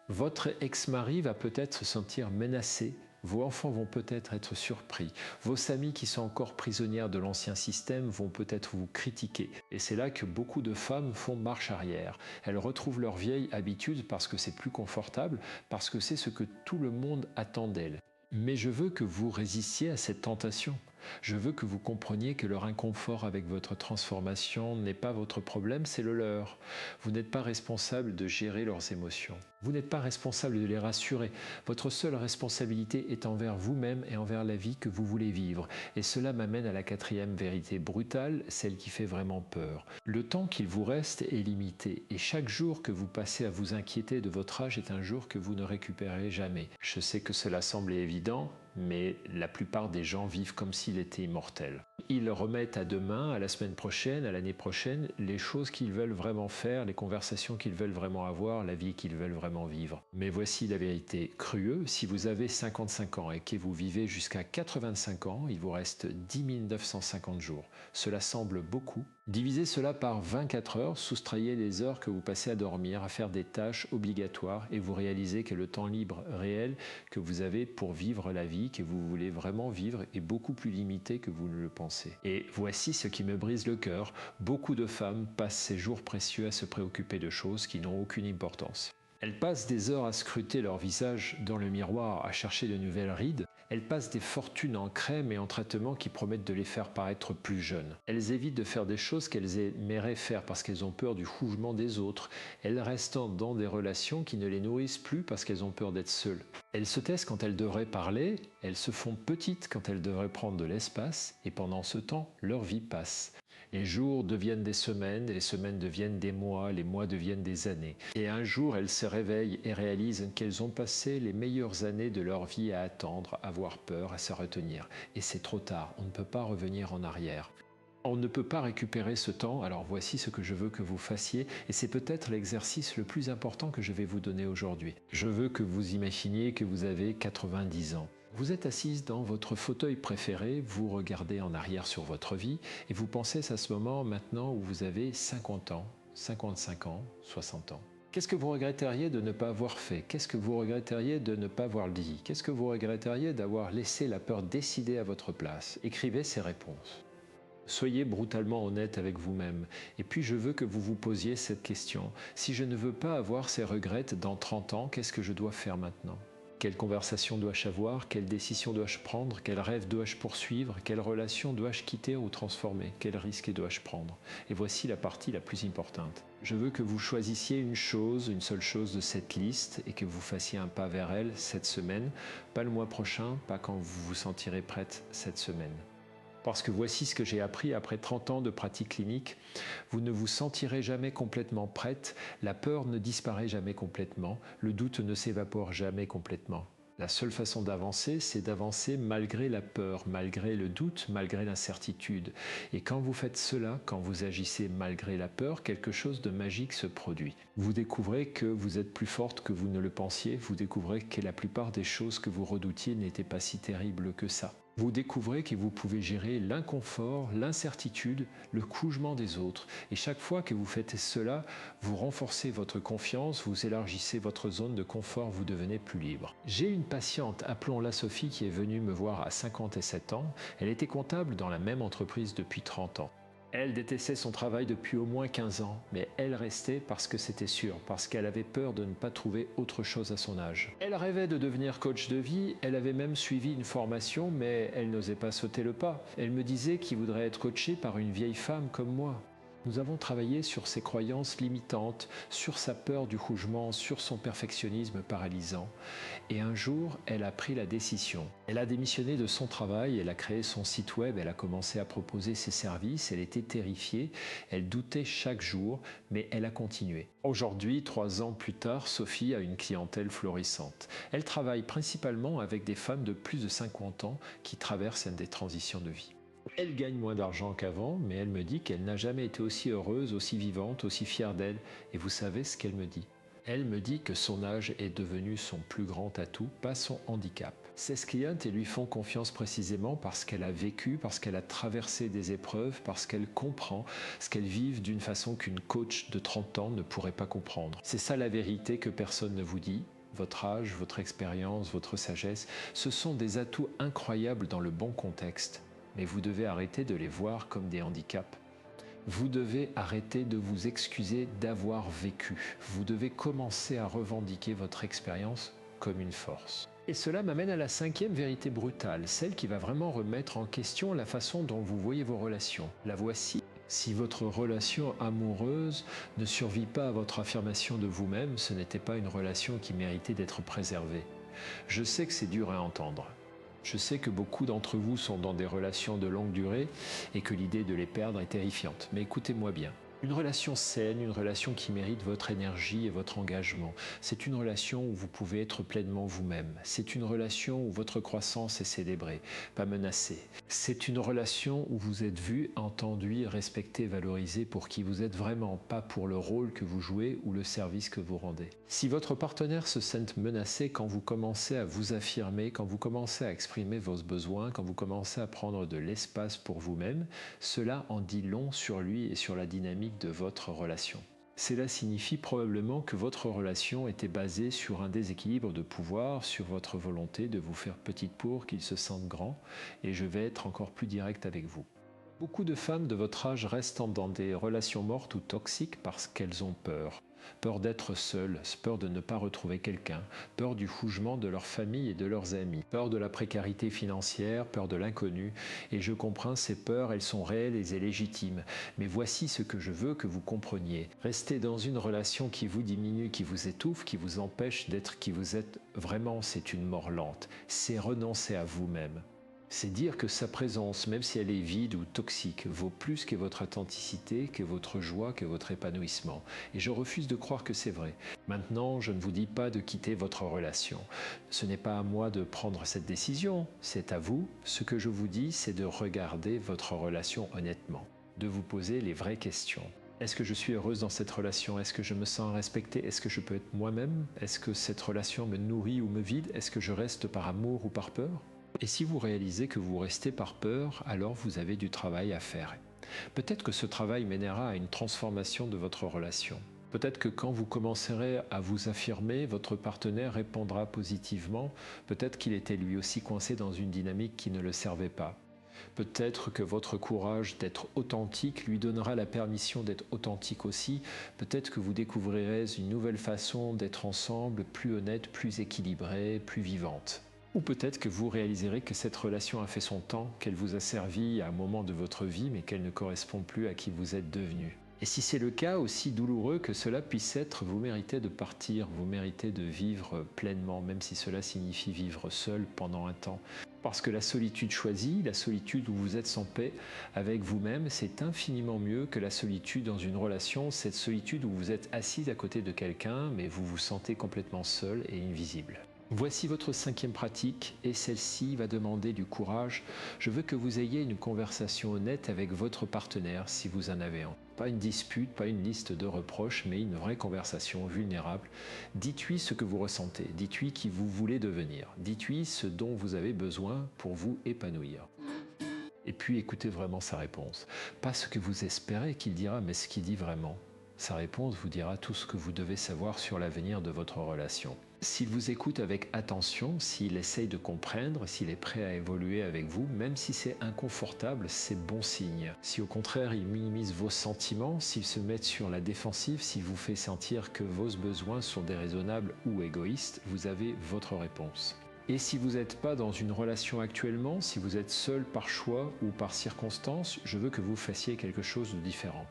Votre ex-mari va peut-être se sentir menacé. Vos enfants vont peut-être être surpris. Vos amis qui sont encore prisonnières de l'ancien système vont peut-être vous critiquer. Et c'est là que beaucoup de femmes font marche arrière. Elles retrouvent leur vieille habitude parce que c'est plus confortable, parce que c'est ce que tout le monde attend d'elles. Mais je veux que vous résistiez à cette tentation. Je veux que vous compreniez que leur inconfort avec votre transformation n'est pas votre problème, c'est le leur. Vous n'êtes pas responsable de gérer leurs émotions. Vous n'êtes pas responsable de les rassurer. Votre seule responsabilité est envers vous-même et envers la vie que vous voulez vivre. Et cela m'amène à la quatrième vérité brutale, celle qui fait vraiment peur. Le temps qu'il vous reste est limité et chaque jour que vous passez à vous inquiéter de votre âge est un jour que vous ne récupérez jamais. Je sais que cela semble évident, mais la plupart des gens vivent comme s'il était immortel. Ils remettent à demain, à la semaine prochaine, à l'année prochaine, les choses qu'ils veulent vraiment faire, les conversations qu'ils veulent vraiment avoir, la vie qu'ils veulent vraiment vivre. Mais voici la vérité crue, si vous avez 55 ans et que vous vivez jusqu'à 85 ans, il vous reste 10 950 jours. Cela semble beaucoup. Divisez cela par 24 heures, soustrayez les heures que vous passez à dormir, à faire des tâches obligatoires et vous réalisez que le temps libre réel que vous avez pour vivre la vie que vous voulez vraiment vivre est beaucoup plus limité que vous ne le pensez. Et voici ce qui me brise le cœur. Beaucoup de femmes passent ces jours précieux à se préoccuper de choses qui n'ont aucune importance. Elles passent des heures à scruter leur visage dans le miroir, à chercher de nouvelles rides. Elles passent des fortunes en crème et en traitements qui promettent de les faire paraître plus jeunes. Elles évitent de faire des choses qu'elles aimeraient faire parce qu'elles ont peur du jugement des autres. Elles restent dans des relations qui ne les nourrissent plus parce qu'elles ont peur d'être seules. Elles se taisent quand elles devraient parler, elles se font petites quand elles devraient prendre de l'espace et pendant ce temps, leur vie passe. Les jours deviennent des semaines, les semaines deviennent des mois, les mois deviennent des années. Et un jour, elles se réveillent et réalisent qu'elles ont passé les meilleures années de leur vie à attendre, à avoir peur, à se retenir. Et c'est trop tard, on ne peut pas revenir en arrière. On ne peut pas récupérer ce temps, alors voici ce que je veux que vous fassiez, et c'est peut-être l'exercice le plus important que je vais vous donner aujourd'hui. Je veux que vous imaginiez que vous avez 90 ans. Vous êtes assise dans votre fauteuil préféré, vous regardez en arrière sur votre vie et vous pensez à ce moment maintenant où vous avez 50 ans, 55 ans, 60 ans. Qu'est-ce que vous regretteriez de ne pas avoir fait? Qu'est-ce que vous regretteriez de ne pas avoir dit? Qu'est-ce que vous regretteriez d'avoir laissé la peur décider à votre place? Écrivez ces réponses. Soyez brutalement honnête avec vous-même. Et puis je veux que vous vous posiez cette question. Si je ne veux pas avoir ces regrets dans 30 ans, qu'est-ce que je dois faire maintenant? Quelle conversation dois-je avoir? Quelle décision dois-je prendre? Quel rêve dois-je poursuivre? Quelle relation dois-je quitter ou transformer? Quel risque dois-je prendre? Et voici la partie la plus importante. Je veux que vous choisissiez une seule chose de cette liste et que vous fassiez un pas vers elle cette semaine, pas le mois prochain, pas quand vous vous sentirez prête cette semaine. Parce que voici ce que j'ai appris après 30 ans de pratique clinique. Vous ne vous sentirez jamais complètement prête, la peur ne disparaît jamais complètement, le doute ne s'évapore jamais complètement. La seule façon d'avancer, c'est d'avancer malgré la peur, malgré le doute, malgré l'incertitude. Et quand vous faites cela, quand vous agissez malgré la peur, quelque chose de magique se produit. Vous découvrez que vous êtes plus forte que vous ne le pensiez, vous découvrez que la plupart des choses que vous redoutiez n'étaient pas si terribles que ça. Vous découvrez que vous pouvez gérer l'inconfort, l'incertitude, le jugement des autres. Et chaque fois que vous faites cela, vous renforcez votre confiance, vous élargissez votre zone de confort, vous devenez plus libre. J'ai une patiente, appelons-la Sophie, qui est venue me voir à 57 ans. Elle était comptable dans la même entreprise depuis 30 ans. Elle détestait son travail depuis au moins 15 ans, mais elle restait parce que c'était sûr, parce qu'elle avait peur de ne pas trouver autre chose à son âge. Elle rêvait de devenir coach de vie, elle avait même suivi une formation, mais elle n'osait pas sauter le pas. Elle me disait qu'il voudrait être coachée par une vieille femme comme moi. Nous avons travaillé sur ses croyances limitantes, sur sa peur du jugement, sur son perfectionnisme paralysant. Et un jour, elle a pris la décision. Elle a démissionné de son travail, elle a créé son site web, elle a commencé à proposer ses services, elle était terrifiée, elle doutait chaque jour, mais elle a continué. Aujourd'hui, 3 ans plus tard, Sophie a une clientèle florissante. Elle travaille principalement avec des femmes de plus de 50 ans qui traversent des transitions de vie. Elle gagne moins d'argent qu'avant, mais elle me dit qu'elle n'a jamais été aussi heureuse, aussi vivante, aussi fière d'elle. Et vous savez ce qu'elle me dit? Elle me dit que son âge est devenu son plus grand atout, pas son handicap. Ses clientes lui font confiance précisément parce qu'elle a vécu, parce qu'elle a traversé des épreuves, parce qu'elle comprend ce qu'elles vivent d'une façon qu'une coach de 30 ans ne pourrait pas comprendre. C'est ça la vérité que personne ne vous dit. Votre âge, votre expérience, votre sagesse, ce sont des atouts incroyables dans le bon contexte. Mais vous devez arrêter de les voir comme des handicaps. Vous devez arrêter de vous excuser d'avoir vécu. Vous devez commencer à revendiquer votre expérience comme une force. Et cela m'amène à la 5e vérité brutale, celle qui va vraiment remettre en question la façon dont vous voyez vos relations. La voici. Si votre relation amoureuse ne survit pas à votre affirmation de vous-même, ce n'était pas une relation qui méritait d'être préservée. Je sais que c'est dur à entendre. Je sais que beaucoup d'entre vous sont dans des relations de longue durée et que l'idée de les perdre est terrifiante. Mais écoutez-moi bien. Une relation saine, une relation qui mérite votre énergie et votre engagement. C'est une relation où vous pouvez être pleinement vous-même. C'est une relation où votre croissance est célébrée, pas menacée. C'est une relation où vous êtes vu, entendu, respecté, valorisé pour qui vous êtes vraiment, pas pour le rôle que vous jouez ou le service que vous rendez. Si votre partenaire se sent menacé quand vous commencez à vous affirmer, quand vous commencez à exprimer vos besoins, quand vous commencez à prendre de l'espace pour vous-même, cela en dit long sur lui et sur la dynamique de votre relation. Cela signifie probablement que votre relation était basée sur un déséquilibre de pouvoir, sur votre volonté de vous faire petite pour qu'il se sente grand, et je vais être encore plus direct avec vous. Beaucoup de femmes de votre âge restent dans des relations mortes ou toxiques parce qu'elles ont peur. Peur d'être seules, peur de ne pas retrouver quelqu'un, peur du jugement de leur famille et de leurs amis, peur de la précarité financière, peur de l'inconnu. Et je comprends ces peurs, elles sont réelles et légitimes. Mais voici ce que je veux que vous compreniez. Rester dans une relation qui vous diminue, qui vous étouffe, qui vous empêche d'être qui vous êtes vraiment, c'est une mort lente. C'est renoncer à vous-même. C'est dire que sa présence, même si elle est vide ou toxique, vaut plus que votre authenticité, que votre joie, que votre épanouissement. Et je refuse de croire que c'est vrai. Maintenant, je ne vous dis pas de quitter votre relation. Ce n'est pas à moi de prendre cette décision, c'est à vous. Ce que je vous dis, c'est de regarder votre relation honnêtement, de vous poser les vraies questions. Est-ce que je suis heureuse dans cette relation? Est-ce que je me sens respectée? Est-ce que je peux être moi-même? Est-ce que cette relation me nourrit ou me vide? Est-ce que je reste par amour ou par peur? Et si vous réalisez que vous restez par peur, alors vous avez du travail à faire. Peut-être que ce travail mènera à une transformation de votre relation. Peut-être que quand vous commencerez à vous affirmer, votre partenaire répondra positivement. Peut-être qu'il était lui aussi coincé dans une dynamique qui ne le servait pas. Peut-être que votre courage d'être authentique lui donnera la permission d'être authentique aussi. Peut-être que vous découvrirez une nouvelle façon d'être ensemble, plus honnête, plus équilibrée, plus vivante. Ou peut-être que vous réaliserez que cette relation a fait son temps, qu'elle vous a servi à un moment de votre vie, mais qu'elle ne correspond plus à qui vous êtes devenu. Et si c'est le cas, aussi douloureux que cela puisse être, vous méritez de partir, vous méritez de vivre pleinement, même si cela signifie vivre seul pendant un temps. Parce que la solitude choisie, la solitude où vous êtes en paix avec vous-même, c'est infiniment mieux que la solitude dans une relation, cette solitude où vous êtes assise à côté de quelqu'un, mais vous vous sentez complètement seul et invisible. Voici votre 5e pratique et celle-ci va demander du courage. Je veux que vous ayez une conversation honnête avec votre partenaire si vous en avez un. Pas une dispute, pas une liste de reproches, mais une vraie conversation vulnérable. Dites-lui ce que vous ressentez, dites-lui qui vous voulez devenir, dites-lui ce dont vous avez besoin pour vous épanouir. Et puis écoutez vraiment sa réponse. Pas ce que vous espérez qu'il dira, mais ce qu'il dit vraiment. Sa réponse vous dira tout ce que vous devez savoir sur l'avenir de votre relation. S'il vous écoute avec attention, s'il essaye de comprendre, s'il est prêt à évoluer avec vous, même si c'est inconfortable, c'est bon signe. Si au contraire il minimise vos sentiments, s'il se met sur la défensive, s'il vous fait sentir que vos besoins sont déraisonnables ou égoïstes, vous avez votre réponse. Et si vous n'êtes pas dans une relation actuellement, si vous êtes seul par choix ou par circonstance, je veux que vous fassiez quelque chose de différent.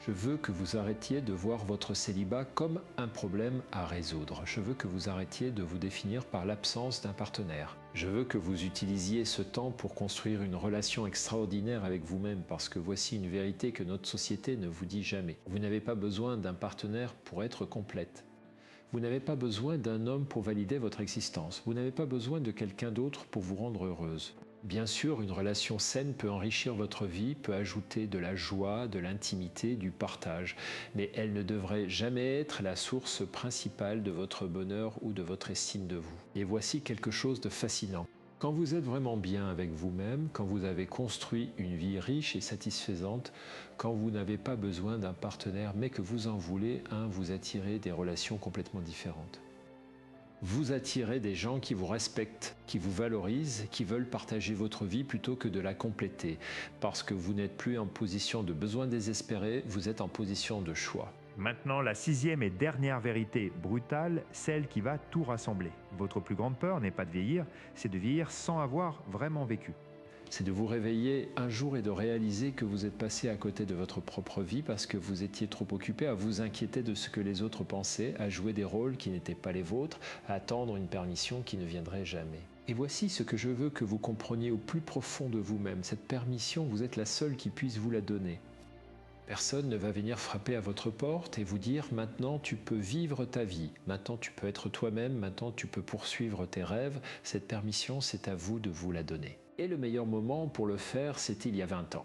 Je veux que vous arrêtiez de voir votre célibat comme un problème à résoudre. Je veux que vous arrêtiez de vous définir par l'absence d'un partenaire. Je veux que vous utilisiez ce temps pour construire une relation extraordinaire avec vous-même, parce que voici une vérité que notre société ne vous dit jamais. Vous n'avez pas besoin d'un partenaire pour être complète. Vous n'avez pas besoin d'un homme pour valider votre existence. Vous n'avez pas besoin de quelqu'un d'autre pour vous rendre heureuse. Bien sûr, une relation saine peut enrichir votre vie, peut ajouter de la joie, de l'intimité, du partage, mais elle ne devrait jamais être la source principale de votre bonheur ou de votre estime de vous. Et voici quelque chose de fascinant. Quand vous êtes vraiment bien avec vous-même, quand vous avez construit une vie riche et satisfaisante, quand vous n'avez pas besoin d'un partenaire mais que vous en voulez un, vous attirez des relations complètement différentes. Vous attirez des gens qui vous respectent, qui vous valorisent, qui veulent partager votre vie plutôt que de la compléter. Parce que vous n'êtes plus en position de besoin désespéré, vous êtes en position de choix. Maintenant, la sixième et dernière vérité brutale, celle qui va tout rassembler. Votre plus grande peur n'est pas de vieillir, c'est de vieillir sans avoir vraiment vécu. C'est de vous réveiller un jour et de réaliser que vous êtes passé à côté de votre propre vie parce que vous étiez trop occupé à vous inquiéter de ce que les autres pensaient, à jouer des rôles qui n'étaient pas les vôtres, à attendre une permission qui ne viendrait jamais. Et voici ce que je veux que vous compreniez au plus profond de vous-même. Cette permission, vous êtes la seule qui puisse vous la donner. Personne ne va venir frapper à votre porte et vous dire « maintenant tu peux vivre ta vie, maintenant tu peux être toi-même, maintenant tu peux poursuivre tes rêves ». Cette permission, c'est à vous de vous la donner. Et le meilleur moment pour le faire, c'était il y a 20 ans.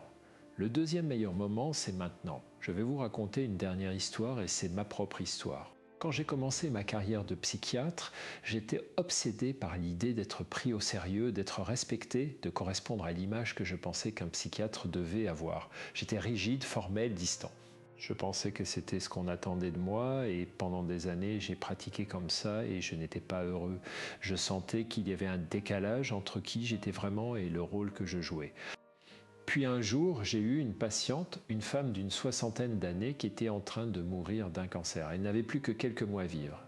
Le deuxième meilleur moment, c'est maintenant. Je vais vous raconter une dernière histoire et c'est ma propre histoire. Quand j'ai commencé ma carrière de psychiatre, j'étais obsédé par l'idée d'être pris au sérieux, d'être respecté, de correspondre à l'image que je pensais qu'un psychiatre devait avoir. J'étais rigide, formel, distant. Je pensais que c'était ce qu'on attendait de moi et pendant des années, j'ai pratiqué comme ça et je n'étais pas heureux. Je sentais qu'il y avait un décalage entre qui j'étais vraiment et le rôle que je jouais. Puis un jour, j'ai eu une patiente, une femme d'une 60aine d'années qui était en train de mourir d'un cancer. Elle n'avait plus que quelques mois à vivre.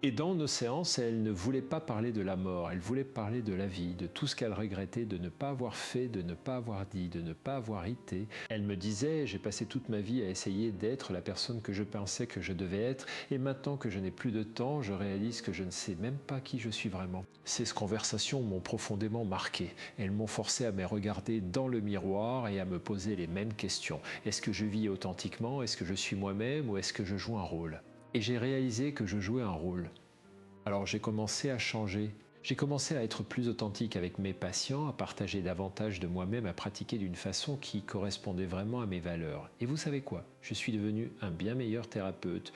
Et dans nos séances, elle ne voulait pas parler de la mort, elle voulait parler de la vie, de tout ce qu'elle regrettait de ne pas avoir fait, de ne pas avoir dit, de ne pas avoir été. Elle me disait, j'ai passé toute ma vie à essayer d'être la personne que je pensais que je devais être, et maintenant que je n'ai plus de temps, je réalise que je ne sais même pas qui je suis vraiment. Ces conversations m'ont profondément marqué. Elles m'ont forcé à me regarder dans le miroir et à me poser les mêmes questions. Est-ce que je vis authentiquement? Est-ce que je suis moi-même ou est-ce que je joue un rôle? Et j'ai réalisé que je jouais un rôle. Alors j'ai commencé à changer. J'ai commencé à être plus authentique avec mes patients, à partager davantage de moi-même, à pratiquer d'une façon qui correspondait vraiment à mes valeurs. Et vous savez quoi? Je suis devenu un bien meilleur thérapeute.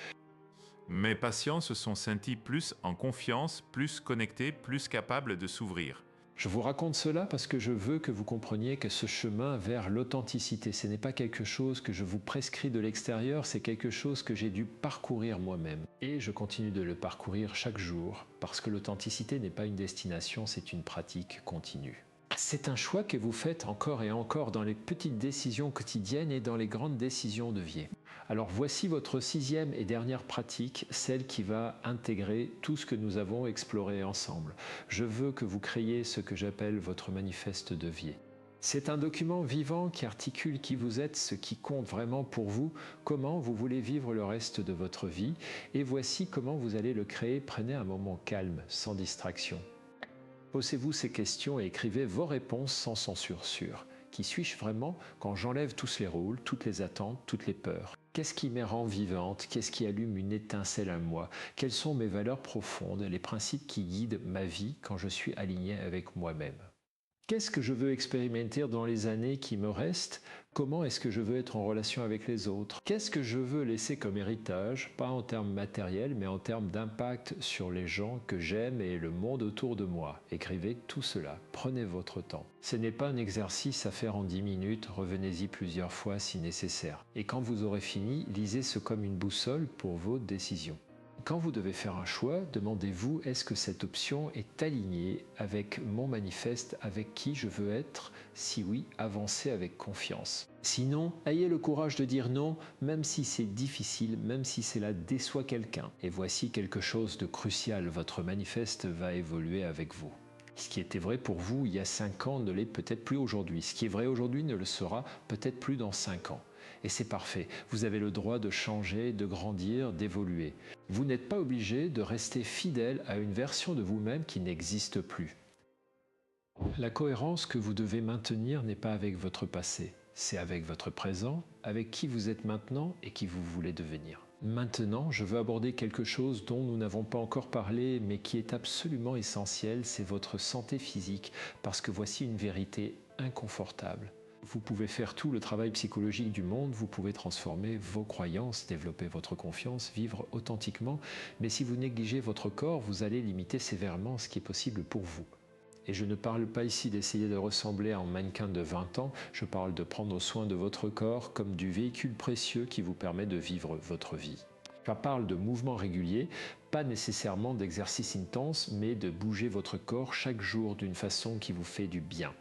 Mes patients se sont sentis plus en confiance, plus connectés, plus capables de s'ouvrir. Je vous raconte cela parce que je veux que vous compreniez que ce chemin vers l'authenticité, ce n'est pas quelque chose que je vous prescris de l'extérieur, c'est quelque chose que j'ai dû parcourir moi-même. Et je continue de le parcourir chaque jour parce que l'authenticité n'est pas une destination, c'est une pratique continue. C'est un choix que vous faites encore et encore dans les petites décisions quotidiennes et dans les grandes décisions de vie. Alors voici votre sixième et dernière pratique, celle qui va intégrer tout ce que nous avons exploré ensemble. Je veux que vous créiez ce que j'appelle votre manifeste de vie. C'est un document vivant qui articule qui vous êtes, ce qui compte vraiment pour vous, comment vous voulez vivre le reste de votre vie, et voici comment vous allez le créer. Prenez un moment calme, sans distraction. Posez-vous ces questions et écrivez vos réponses sans censure sûre. Qui suis-je vraiment quand j'enlève tous les rôles, toutes les attentes, toutes les peurs? Qu'est-ce qui me rend vivante? Qu'est-ce qui allume une étincelle en moi? Quelles sont mes valeurs profondes, les principes qui guident ma vie quand je suis aligné avec moi-même? Qu'est-ce que je veux expérimenter dans les années qui me restent? Comment est-ce que je veux être en relation avec les autres? Qu'est-ce que je veux laisser comme héritage, pas en termes matériels, mais en termes d'impact sur les gens que j'aime et le monde autour de moi? Écrivez tout cela, prenez votre temps. Ce n'est pas un exercice à faire en 10 minutes, revenez-y plusieurs fois si nécessaire. Et quand vous aurez fini, lisez-ce comme une boussole pour vos décisions. Quand vous devez faire un choix, demandez-vous est-ce que cette option est alignée avec mon manifeste, avec qui je veux être? Si oui, avancez avec confiance. Sinon, ayez le courage de dire non, même si c'est difficile, même si cela déçoit quelqu'un. Et voici quelque chose de crucial, votre manifeste va évoluer avec vous. Ce qui était vrai pour vous il y a 5 ans ne l'est peut-être plus aujourd'hui. Ce qui est vrai aujourd'hui ne le sera peut-être plus dans 5 ans. Et c'est parfait. Vous avez le droit de changer, de grandir, d'évoluer. Vous n'êtes pas obligé de rester fidèle à une version de vous-même qui n'existe plus. La cohérence que vous devez maintenir n'est pas avec votre passé. C'est avec votre présent, avec qui vous êtes maintenant et qui vous voulez devenir. Maintenant, je veux aborder quelque chose dont nous n'avons pas encore parlé, mais qui est absolument essentiel, c'est votre santé physique, parce que voici une vérité inconfortable. Vous pouvez faire tout le travail psychologique du monde, vous pouvez transformer vos croyances, développer votre confiance, vivre authentiquement, mais si vous négligez votre corps, vous allez limiter sévèrement ce qui est possible pour vous. Et je ne parle pas ici d'essayer de ressembler à un mannequin de 20 ans, je parle de prendre soin de votre corps comme du véhicule précieux qui vous permet de vivre votre vie. Je parle de mouvements réguliers, pas nécessairement d'exercices intenses, mais de bouger votre corps chaque jour d'une façon qui vous fait du bien.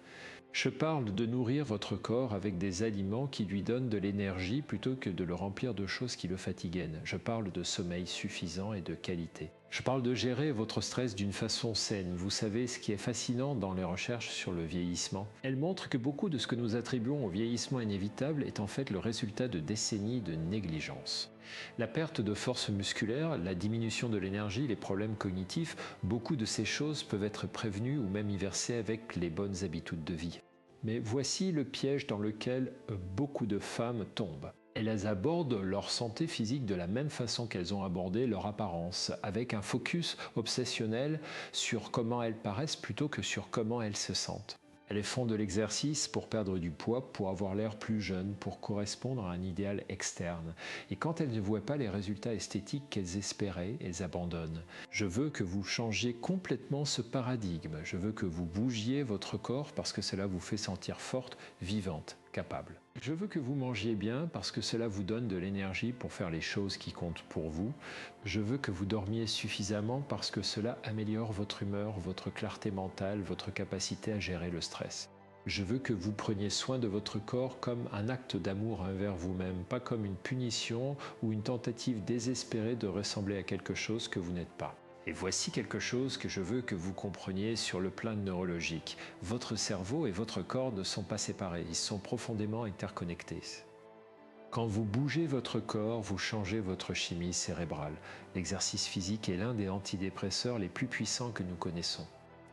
Je parle de nourrir votre corps avec des aliments qui lui donnent de l'énergie plutôt que de le remplir de choses qui le fatiguent. Je parle de sommeil suffisant et de qualité. Je parle de gérer votre stress d'une façon saine. Vous savez, ce qui est fascinant dans les recherches sur le vieillissement, elles montrent que beaucoup de ce que nous attribuons au vieillissement inévitable est en fait le résultat de décennies de négligence. La perte de force musculaire, la diminution de l'énergie, les problèmes cognitifs, beaucoup de ces choses peuvent être prévenues ou même inversées avec les bonnes habitudes de vie. Mais voici le piège dans lequel beaucoup de femmes tombent. Elles abordent leur santé physique de la même façon qu'elles ont abordé leur apparence, avec un focus obsessionnel sur comment elles paraissent plutôt que sur comment elles se sentent. Elles font de l'exercice pour perdre du poids, pour avoir l'air plus jeune, pour correspondre à un idéal externe. Et quand elles ne voient pas les résultats esthétiques qu'elles espéraient, elles abandonnent. Je veux que vous changiez complètement ce paradigme. Je veux que vous bougiez votre corps parce que cela vous fait sentir forte, vivante, capable. Je veux que vous mangiez bien parce que cela vous donne de l'énergie pour faire les choses qui comptent pour vous. Je veux que vous dormiez suffisamment parce que cela améliore votre humeur, votre clarté mentale, votre capacité à gérer le stress. Je veux que vous preniez soin de votre corps comme un acte d'amour envers vous-même, pas comme une punition ou une tentative désespérée de ressembler à quelque chose que vous n'êtes pas. Et voici quelque chose que je veux que vous compreniez sur le plan neurologique. Votre cerveau et votre corps ne sont pas séparés, ils sont profondément interconnectés. Quand vous bougez votre corps, vous changez votre chimie cérébrale. L'exercice physique est l'un des antidépresseurs les plus puissants que nous connaissons.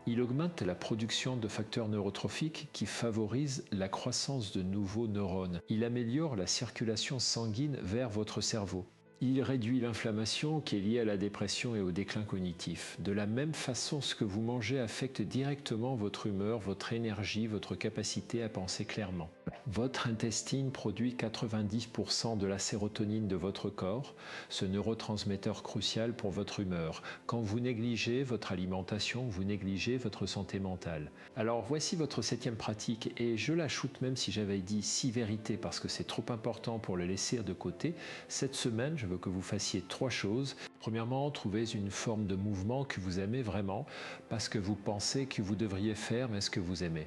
Il augmente la production de facteurs neurotrophiques qui favorisent la croissance de nouveaux neurones. Il améliore la circulation sanguine vers votre cerveau. Il réduit l'inflammation qui est liée à la dépression et au déclin cognitif. De la même façon, ce que vous mangez affecte directement votre humeur, votre énergie, votre capacité à penser clairement. Votre intestine produit 90% de la sérotonine de votre corps, ce neurotransmetteur crucial pour votre humeur. Quand vous négligez votre alimentation, vous négligez votre santé mentale. Alors voici votre 7e pratique et je l'ajoute même si j'avais dit 6 vérités parce que c'est trop important pour le laisser de côté. Cette semaine, je veux que vous fassiez 3 choses. Premièrement, trouvez une forme de mouvement que vous aimez vraiment parce que vous pensez que vous devriez faire mais ce que vous aimez.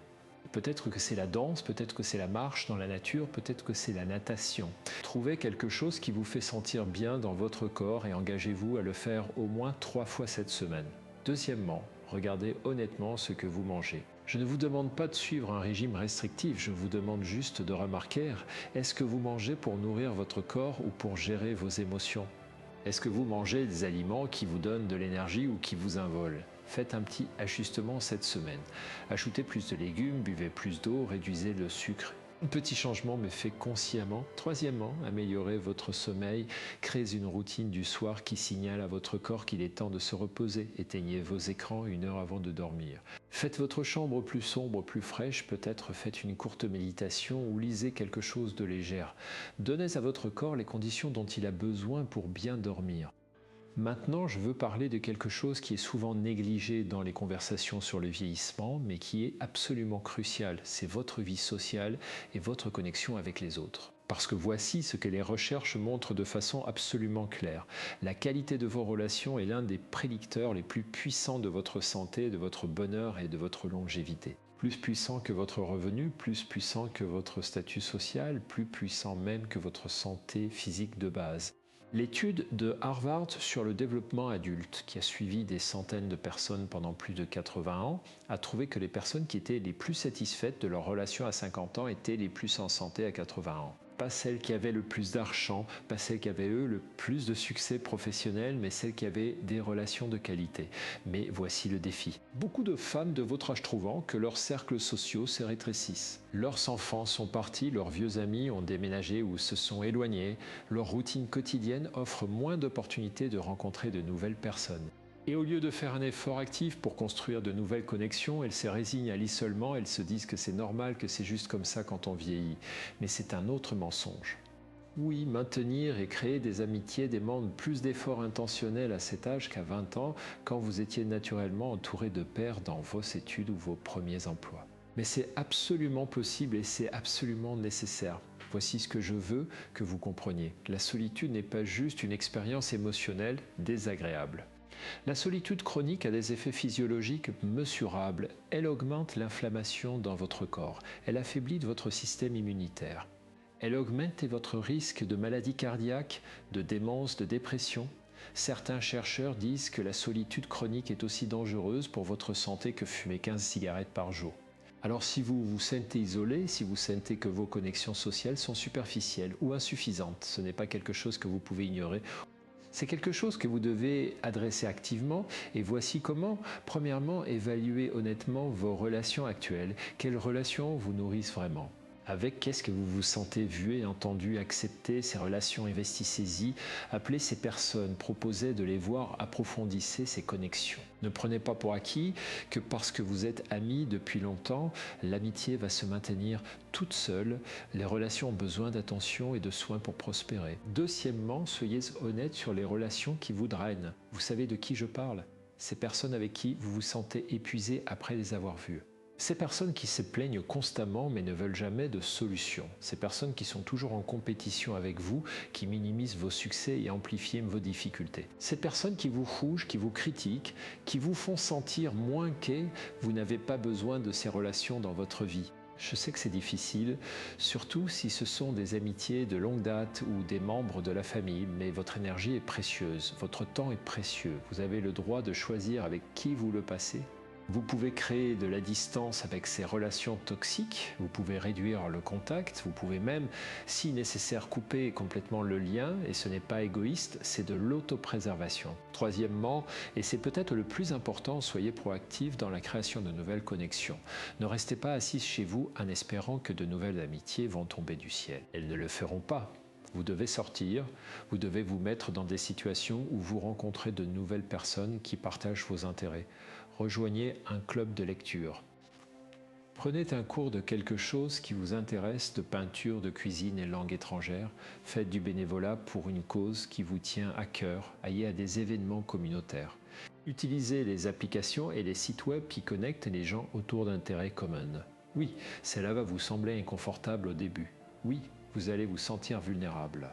Peut-être que c'est la danse, peut-être que c'est la marche dans la nature, peut-être que c'est la natation. Trouvez quelque chose qui vous fait sentir bien dans votre corps et engagez-vous à le faire au moins 3 fois cette semaine. Deuxièmement, regardez honnêtement ce que vous mangez. Je ne vous demande pas de suivre un régime restrictif, je vous demande juste de remarquer, est-ce que vous mangez pour nourrir votre corps ou pour gérer vos émotions? Est-ce que vous mangez des aliments qui vous donnent de l'énergie ou qui vous involent? Faites un petit ajustement cette semaine. Ajoutez plus de légumes, buvez plus d'eau, réduisez le sucre Un petit changement mais fait consciemment. Troisièmement, améliorez votre sommeil. Créez une routine du soir qui signale à votre corps qu'il est temps de se reposer. Éteignez vos écrans 1 heure avant de dormir. Faites votre chambre plus sombre, plus fraîche. Peut-être faites une courte méditation ou lisez quelque chose de léger. Donnez à votre corps les conditions dont il a besoin pour bien dormir. Maintenant, je veux parler de quelque chose qui est souvent négligé dans les conversations sur le vieillissement, mais qui est absolument crucial. C'est votre vie sociale et votre connexion avec les autres. Parce que voici ce que les recherches montrent de façon absolument claire. La qualité de vos relations est l'un des prédicteurs les plus puissants de votre santé, de votre bonheur et de votre longévité. Plus puissant que votre revenu, plus puissant que votre statut social, plus puissant même que votre santé physique de base. L'étude de Harvard sur le développement adulte, qui a suivi des centaines de personnes pendant plus de 80 ans, a trouvé que les personnes qui étaient les plus satisfaites de leur relation à 50 ans étaient les plus en santé à 80 ans. Pas celles qui avaient le plus d'argent, pas celles qui avaient le plus de succès professionnel, mais celles qui avaient des relations de qualité. Mais voici le défi. Beaucoup de femmes de votre âge trouvant que leurs cercles sociaux se rétrécissent. Leurs enfants sont partis, leurs vieux amis ont déménagé ou se sont éloignés. Leur routine quotidienne offre moins d'opportunités de rencontrer de nouvelles personnes. Et au lieu de faire un effort actif pour construire de nouvelles connexions, elles se résignent à l'isolement, elles se disent que c'est normal, que c'est juste comme ça quand on vieillit. Mais c'est un autre mensonge. Oui, maintenir et créer des amitiés demande plus d'efforts intentionnels à cet âge qu'à 20 ans, quand vous étiez naturellement entouré de pairs dans vos études ou vos premiers emplois. Mais c'est absolument possible et c'est absolument nécessaire. Voici ce que je veux que vous compreniez. La solitude n'est pas juste une expérience émotionnelle désagréable. La solitude chronique a des effets physiologiques mesurables. Elle augmente l'inflammation dans votre corps. Elle affaiblit votre système immunitaire. Elle augmente votre risque de maladie cardiaque, de démence, de dépression. Certains chercheurs disent que la solitude chronique est aussi dangereuse pour votre santé que fumer 15 cigarettes par jour. Alors si vous vous sentez isolé, si vous sentez que vos connexions sociales sont superficielles ou insuffisantes, ce n'est pas quelque chose que vous pouvez ignorer. C'est quelque chose que vous devez adresser activement et voici comment. Premièrement, évaluez honnêtement vos relations actuelles. Quelles relations vous nourrissent vraiment ? Avec qu'est-ce que vous vous sentez vu et entendu, accepté, ces relations, investissez-y, appelez ces personnes, proposez de les voir, approfondissez ces connexions. Ne prenez pas pour acquis que parce que vous êtes amis depuis longtemps, l'amitié va se maintenir toute seule. Les relations ont besoin d'attention et de soins pour prospérer. Deuxièmement, soyez honnête sur les relations qui vous drainent. Vous savez de qui je parle ? Ces personnes avec qui vous vous sentez épuisé après les avoir vues. Ces personnes qui se plaignent constamment mais ne veulent jamais de solution. Ces personnes qui sont toujours en compétition avec vous, qui minimisent vos succès et amplifient vos difficultés. Ces personnes qui vous rougent, qui vous critiquent, qui vous font sentir moins qu'est, vous n'avez pas besoin de ces relations dans votre vie. Je sais que c'est difficile, surtout si ce sont des amitiés de longue date ou des membres de la famille, mais votre énergie est précieuse, votre temps est précieux. Vous avez le droit de choisir avec qui vous le passez. Vous pouvez créer de la distance avec ces relations toxiques, vous pouvez réduire le contact, vous pouvez même, si nécessaire, couper complètement le lien, et ce n'est pas égoïste, c'est de l'autopréservation. Troisièmement, et c'est peut-être le plus important, soyez proactif dans la création de nouvelles connexions. Ne restez pas assis chez vous en espérant que de nouvelles amitiés vont tomber du ciel. Elles ne le feront pas. Vous devez sortir, vous devez vous mettre dans des situations où vous rencontrez de nouvelles personnes qui partagent vos intérêts. Rejoignez un club de lecture. Prenez un cours de quelque chose qui vous intéresse, de peinture, de cuisine et langue étrangère. Faites du bénévolat pour une cause qui vous tient à cœur. Ayez à des événements communautaires. Utilisez les applications et les sites web qui connectent les gens autour d'intérêts communs. Oui, cela va vous sembler inconfortable au début. Oui, vous allez vous sentir vulnérable.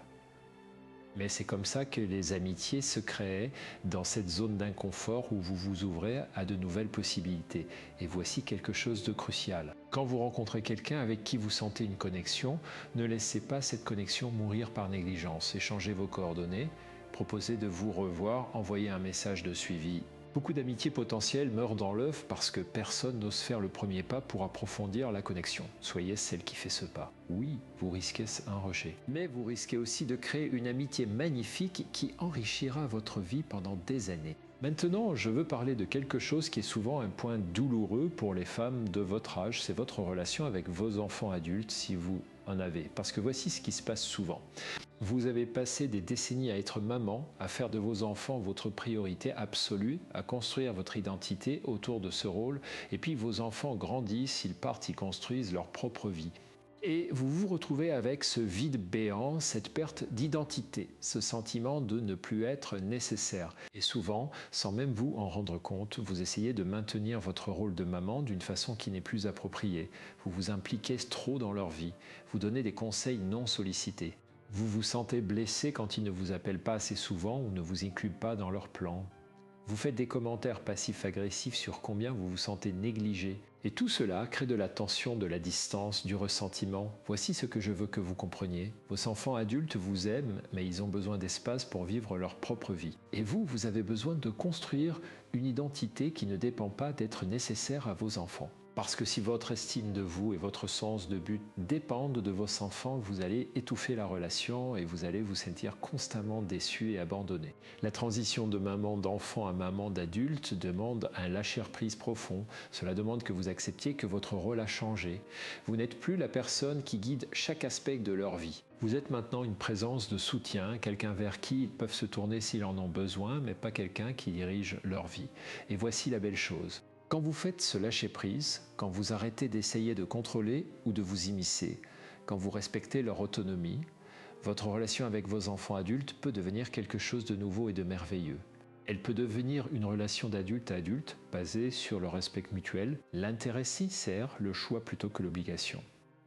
Mais c'est comme ça que les amitiés se créent dans cette zone d'inconfort où vous vous ouvrez à de nouvelles possibilités. Et voici quelque chose de crucial. Quand vous rencontrez quelqu'un avec qui vous sentez une connexion, ne laissez pas cette connexion mourir par négligence. Échangez vos coordonnées, proposez de vous revoir, envoyez un message de suivi. Beaucoup d'amitiés potentielles meurent dans l'œuf parce que personne n'ose faire le premier pas pour approfondir la connexion. Soyez celle qui fait ce pas. Oui, vous risquez un rejet. Mais vous risquez aussi de créer une amitié magnifique qui enrichira votre vie pendant des années. Maintenant, je veux parler de quelque chose qui est souvent un point douloureux pour les femmes de votre âge, c'est votre relation avec vos enfants adultes si vous en avez. Parce que voici ce qui se passe souvent. Vous avez passé des décennies à être maman, à faire de vos enfants votre priorité absolue, à construire votre identité autour de ce rôle, et puis vos enfants grandissent, ils partent, ils construisent leur propre vie. Et vous vous retrouvez avec ce vide béant, cette perte d'identité, ce sentiment de ne plus être nécessaire. Et souvent, sans même vous en rendre compte, vous essayez de maintenir votre rôle de maman d'une façon qui n'est plus appropriée. Vous vous impliquez trop dans leur vie, vous donnez des conseils non sollicités. Vous vous sentez blessé quand ils ne vous appellent pas assez souvent ou ne vous incluent pas dans leurs plans. Vous faites des commentaires passifs-agressifs sur combien vous vous sentez négligé. Et tout cela crée de la tension, de la distance, du ressentiment. Voici ce que je veux que vous compreniez. Vos enfants adultes vous aiment, mais ils ont besoin d'espace pour vivre leur propre vie. Et vous, vous avez besoin de construire une identité qui ne dépend pas d'être nécessaire à vos enfants. Parce que si votre estime de vous et votre sens de but dépendent de vos enfants, vous allez étouffer la relation et vous allez vous sentir constamment déçu et abandonné. La transition de maman d'enfant à maman d'adulte demande un lâcher-prise profond. Cela demande que vous acceptiez que votre rôle a changé. Vous n'êtes plus la personne qui guide chaque aspect de leur vie. Vous êtes maintenant une présence de soutien, quelqu'un vers qui ils peuvent se tourner s'ils en ont besoin, mais pas quelqu'un qui dirige leur vie. Et voici la belle chose. Quand vous faites ce lâcher-prise, quand vous arrêtez d'essayer de contrôler ou de vous immiscer, quand vous respectez leur autonomie, votre relation avec vos enfants adultes peut devenir quelque chose de nouveau et de merveilleux. Elle peut devenir une relation d'adulte à adulte basée sur le respect mutuel, l'intérêt sincère, le choix plutôt que l'obligation.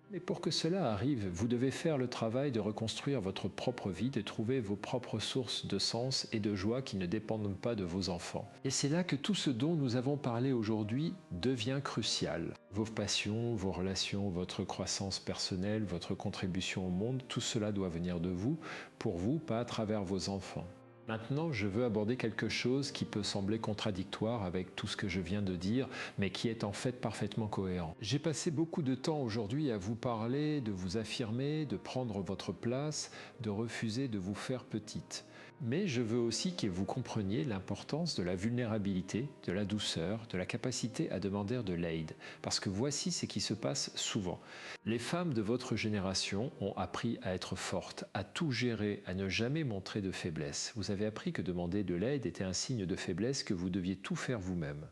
Mais pour que cela arrive, vous devez faire le travail de reconstruire votre propre vie, de trouver vos propres sources de sens et de joie qui ne dépendent pas de vos enfants. Et c'est là que tout ce dont nous avons parlé aujourd'hui devient crucial. Vos passions, vos relations, votre croissance personnelle, votre contribution au monde, tout cela doit venir de vous, pour vous, pas à travers vos enfants. Maintenant, je veux aborder quelque chose qui peut sembler contradictoire avec tout ce que je viens de dire, mais qui est en fait parfaitement cohérent. J'ai passé beaucoup de temps aujourd'hui à vous parler, de vous affirmer, de prendre votre place, de refuser de vous faire petite. Mais je veux aussi que vous compreniez l'importance de la vulnérabilité, de la douceur, de la capacité à demander de l'aide. Parce que voici ce qui se passe souvent. Les femmes de votre génération ont appris à être fortes, à tout gérer, à ne jamais montrer de faiblesse. Vous avez appris que demander de l'aide était un signe de faiblesse, que vous deviez tout faire vous-même.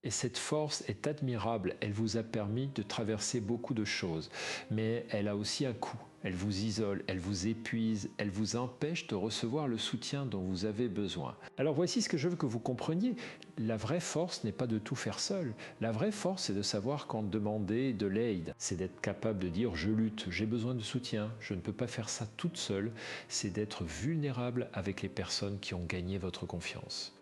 Et cette force est admirable, elle vous a permis de traverser beaucoup de choses, mais elle a aussi un coût. Elle vous isole, elle vous épuise, elle vous empêche de recevoir le soutien dont vous avez besoin. Alors voici ce que je veux que vous compreniez. La vraie force n'est pas de tout faire seul. La vraie force, c'est de savoir quand demander de l'aide. C'est d'être capable de dire « je lutte, j'ai besoin de soutien, je ne peux pas faire ça toute seule ». C'est d'être vulnérable avec les personnes qui ont gagné votre confiance.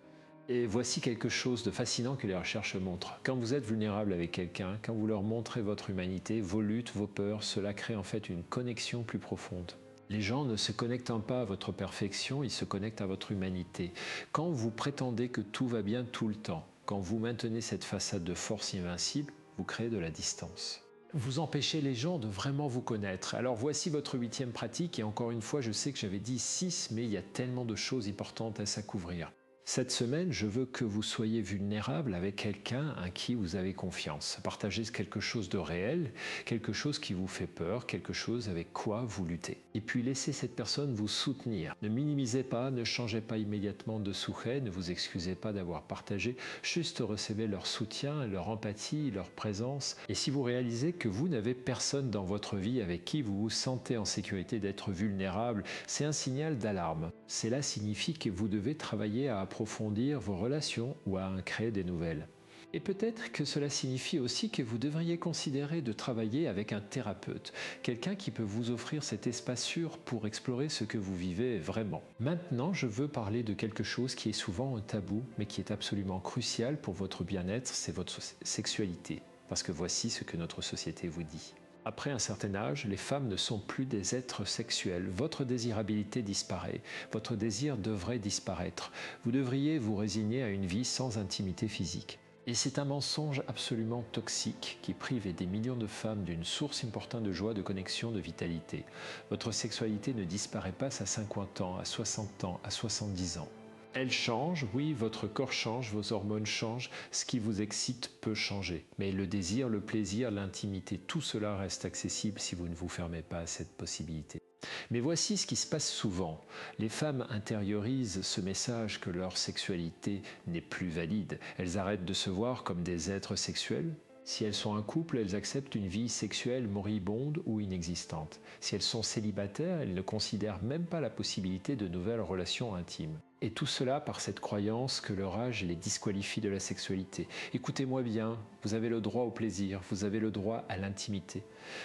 Et voici quelque chose de fascinant que les recherches montrent. Quand vous êtes vulnérable avec quelqu'un, quand vous leur montrez votre humanité, vos luttes, vos peurs, cela crée en fait une connexion plus profonde. Les gens ne se connectent pas à votre perfection, ils se connectent à votre humanité. Quand vous prétendez que tout va bien tout le temps, quand vous maintenez cette façade de force invincible, vous créez de la distance. Vous empêchez les gens de vraiment vous connaître. Alors voici votre 8e pratique, et encore une fois, je sais que j'avais dit 6, mais il y a tellement de choses importantes à ça couvrir. Cette semaine, je veux que vous soyez vulnérable avec quelqu'un à qui vous avez confiance. Partagez quelque chose de réel, quelque chose qui vous fait peur, quelque chose avec quoi vous luttez. Et puis laissez cette personne vous soutenir. Ne minimisez pas, ne changez pas immédiatement de sujet, ne vous excusez pas d'avoir partagé, juste recevez leur soutien, leur empathie, leur présence. Et si vous réalisez que vous n'avez personne dans votre vie avec qui vous vous sentez en sécurité d'être vulnérable, c'est un signal d'alarme. Cela signifie que vous devez travailler à approfondir vos relations ou à en créer des nouvelles. Et peut-être que cela signifie aussi que vous devriez considérer de travailler avec un thérapeute, quelqu'un qui peut vous offrir cet espace sûr pour explorer ce que vous vivez vraiment. Maintenant, je veux parler de quelque chose qui est souvent un tabou, mais qui est absolument crucial pour votre bien-être, c'est votre sexualité. Parce que voici ce que notre société vous dit. Après un certain âge, les femmes ne sont plus des êtres sexuels. Votre désirabilité disparaît. Votre désir devrait disparaître. Vous devriez vous résigner à une vie sans intimité physique. Et c'est un mensonge absolument toxique qui prive des millions de femmes d'une source importante de joie, de connexion, de vitalité. Votre sexualité ne disparaît pas à 50 ans, à 60 ans, à 70 ans. Elle change, oui, votre corps change, vos hormones changent, ce qui vous excite peut changer. Mais le désir, le plaisir, l'intimité, tout cela reste accessible si vous ne vous fermez pas à cette possibilité. Mais voici ce qui se passe souvent. Les femmes intériorisent ce message que leur sexualité n'est plus valide. Elles arrêtent de se voir comme des êtres sexuels. Si elles sont un couple, elles acceptent une vie sexuelle moribonde ou inexistante. Si elles sont célibataires, elles ne considèrent même pas la possibilité de nouvelles relations intimes. Et tout cela par cette croyance que leur âge les disqualifie de la sexualité. Écoutez-moi bien, vous avez le droit au plaisir, vous avez le droit à l'intimité.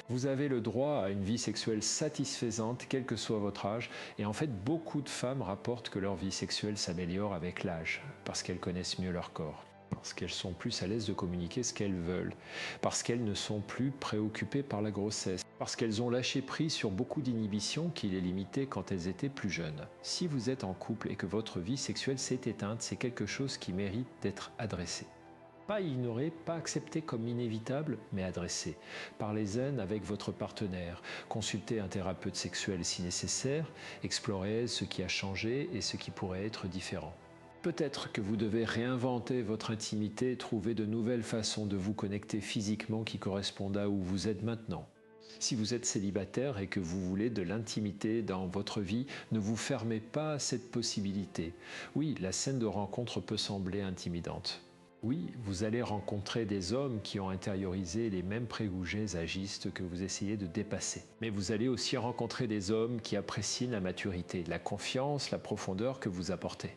Vous avez le droit à une vie sexuelle satisfaisante, quel que soit votre âge. Et en fait, beaucoup de femmes rapportent que leur vie sexuelle s'améliore avec l'âge, parce qu'elles connaissent mieux leur corps. Parce qu'elles sont plus à l'aise de communiquer ce qu'elles veulent, parce qu'elles ne sont plus préoccupées par la grossesse, parce qu'elles ont lâché prise sur beaucoup d'inhibitions qui les limitaient quand elles étaient plus jeunes. Si vous êtes en couple et que votre vie sexuelle s'est éteinte, c'est quelque chose qui mérite d'être adressé. Pas ignoré, pas accepté comme inévitable, mais adressé. Parlez-en avec votre partenaire, consultez un thérapeute sexuel si nécessaire, explorez ce qui a changé et ce qui pourrait être différent. Peut-être que vous devez réinventer votre intimité et trouver de nouvelles façons de vous connecter physiquement qui correspondent à où vous êtes maintenant. Si vous êtes célibataire et que vous voulez de l'intimité dans votre vie, ne vous fermez pas à cette possibilité. Oui, la scène de rencontre peut sembler intimidante. Oui, vous allez rencontrer des hommes qui ont intériorisé les mêmes préjugés agistes que vous essayez de dépasser. Mais vous allez aussi rencontrer des hommes qui apprécient la maturité, la confiance, la profondeur que vous apportez.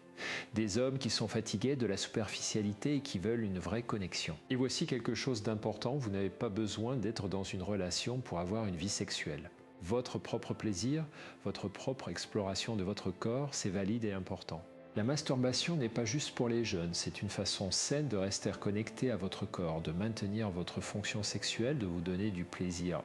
Des hommes qui sont fatigués de la superficialité et qui veulent une vraie connexion. Et voici quelque chose d'important, vous n'avez pas besoin d'être dans une relation pour avoir une vie sexuelle. Votre propre plaisir, votre propre exploration de votre corps, c'est valide et important. La masturbation n'est pas juste pour les jeunes, c'est une façon saine de rester connecté à votre corps, de maintenir votre fonction sexuelle, de vous donner du plaisir.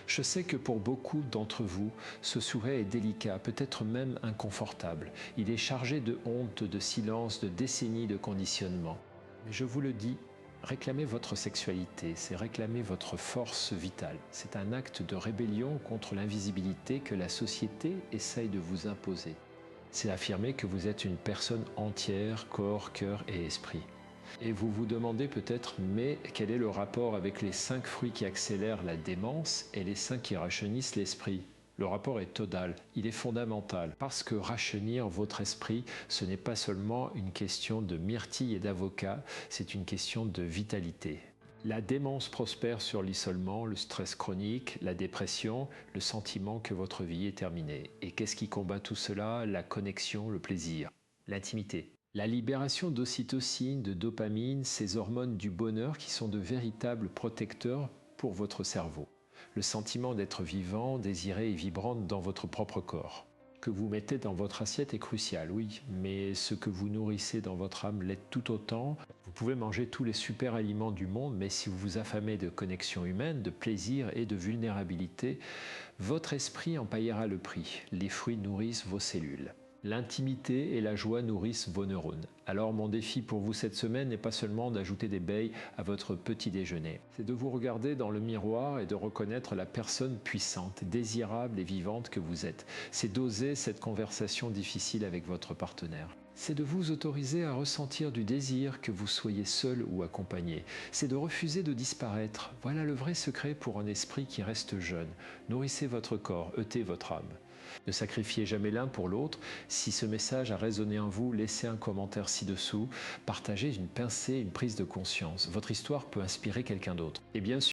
Je sais que pour beaucoup d'entre vous, ce souhait est délicat, peut-être même inconfortable. Il est chargé de honte, de silence, de décennies de conditionnement. Mais je vous le dis, réclamer votre sexualité, c'est réclamer votre force vitale. C'est un acte de rébellion contre l'invisibilité que la société essaye de vous imposer. C'est affirmer que vous êtes une personne entière, corps, cœur et esprit. Et vous vous demandez peut-être, mais quel est le rapport avec les 5 fruits qui accélèrent la démence et les 5 qui rajeunissent l'esprit ? Le rapport est total, il est fondamental, parce que rajeunir votre esprit, ce n'est pas seulement une question de myrtille et d'avocat, c'est une question de vitalité. La démence prospère sur l'isolement, le stress chronique, la dépression, le sentiment que votre vie est terminée. Et qu'est-ce qui combat tout cela ? La connexion, le plaisir, l'intimité. La libération d'ocytocine, de dopamine, ces hormones du bonheur qui sont de véritables protecteurs pour votre cerveau. Le sentiment d'être vivant, désiré et vibrant dans votre propre corps. Que vous mettez dans votre assiette est crucial, oui, mais ce que vous nourrissez dans votre âme l'est tout autant. Vous pouvez manger tous les super aliments du monde, mais si vous vous affamez de connexion humaine, de plaisir et de vulnérabilité, votre esprit en payera le prix. Les fruits nourrissent vos cellules. L'intimité et la joie nourrissent vos neurones. Alors mon défi pour vous cette semaine n'est pas seulement d'ajouter des baies à votre petit déjeuner. C'est de vous regarder dans le miroir et de reconnaître la personne puissante, désirable et vivante que vous êtes. C'est d'oser cette conversation difficile avec votre partenaire. C'est de vous autoriser à ressentir du désir, que vous soyez seul ou accompagné. C'est de refuser de disparaître. Voilà le vrai secret pour un esprit qui reste jeune. Nourrissez votre corps, ôtez votre âme. Ne sacrifiez jamais l'un pour l'autre. Si ce message a résonné en vous, laissez un commentaire ci-dessous. Partagez une pincée, une prise de conscience. Votre histoire peut inspirer quelqu'un d'autre. Et bien sûr,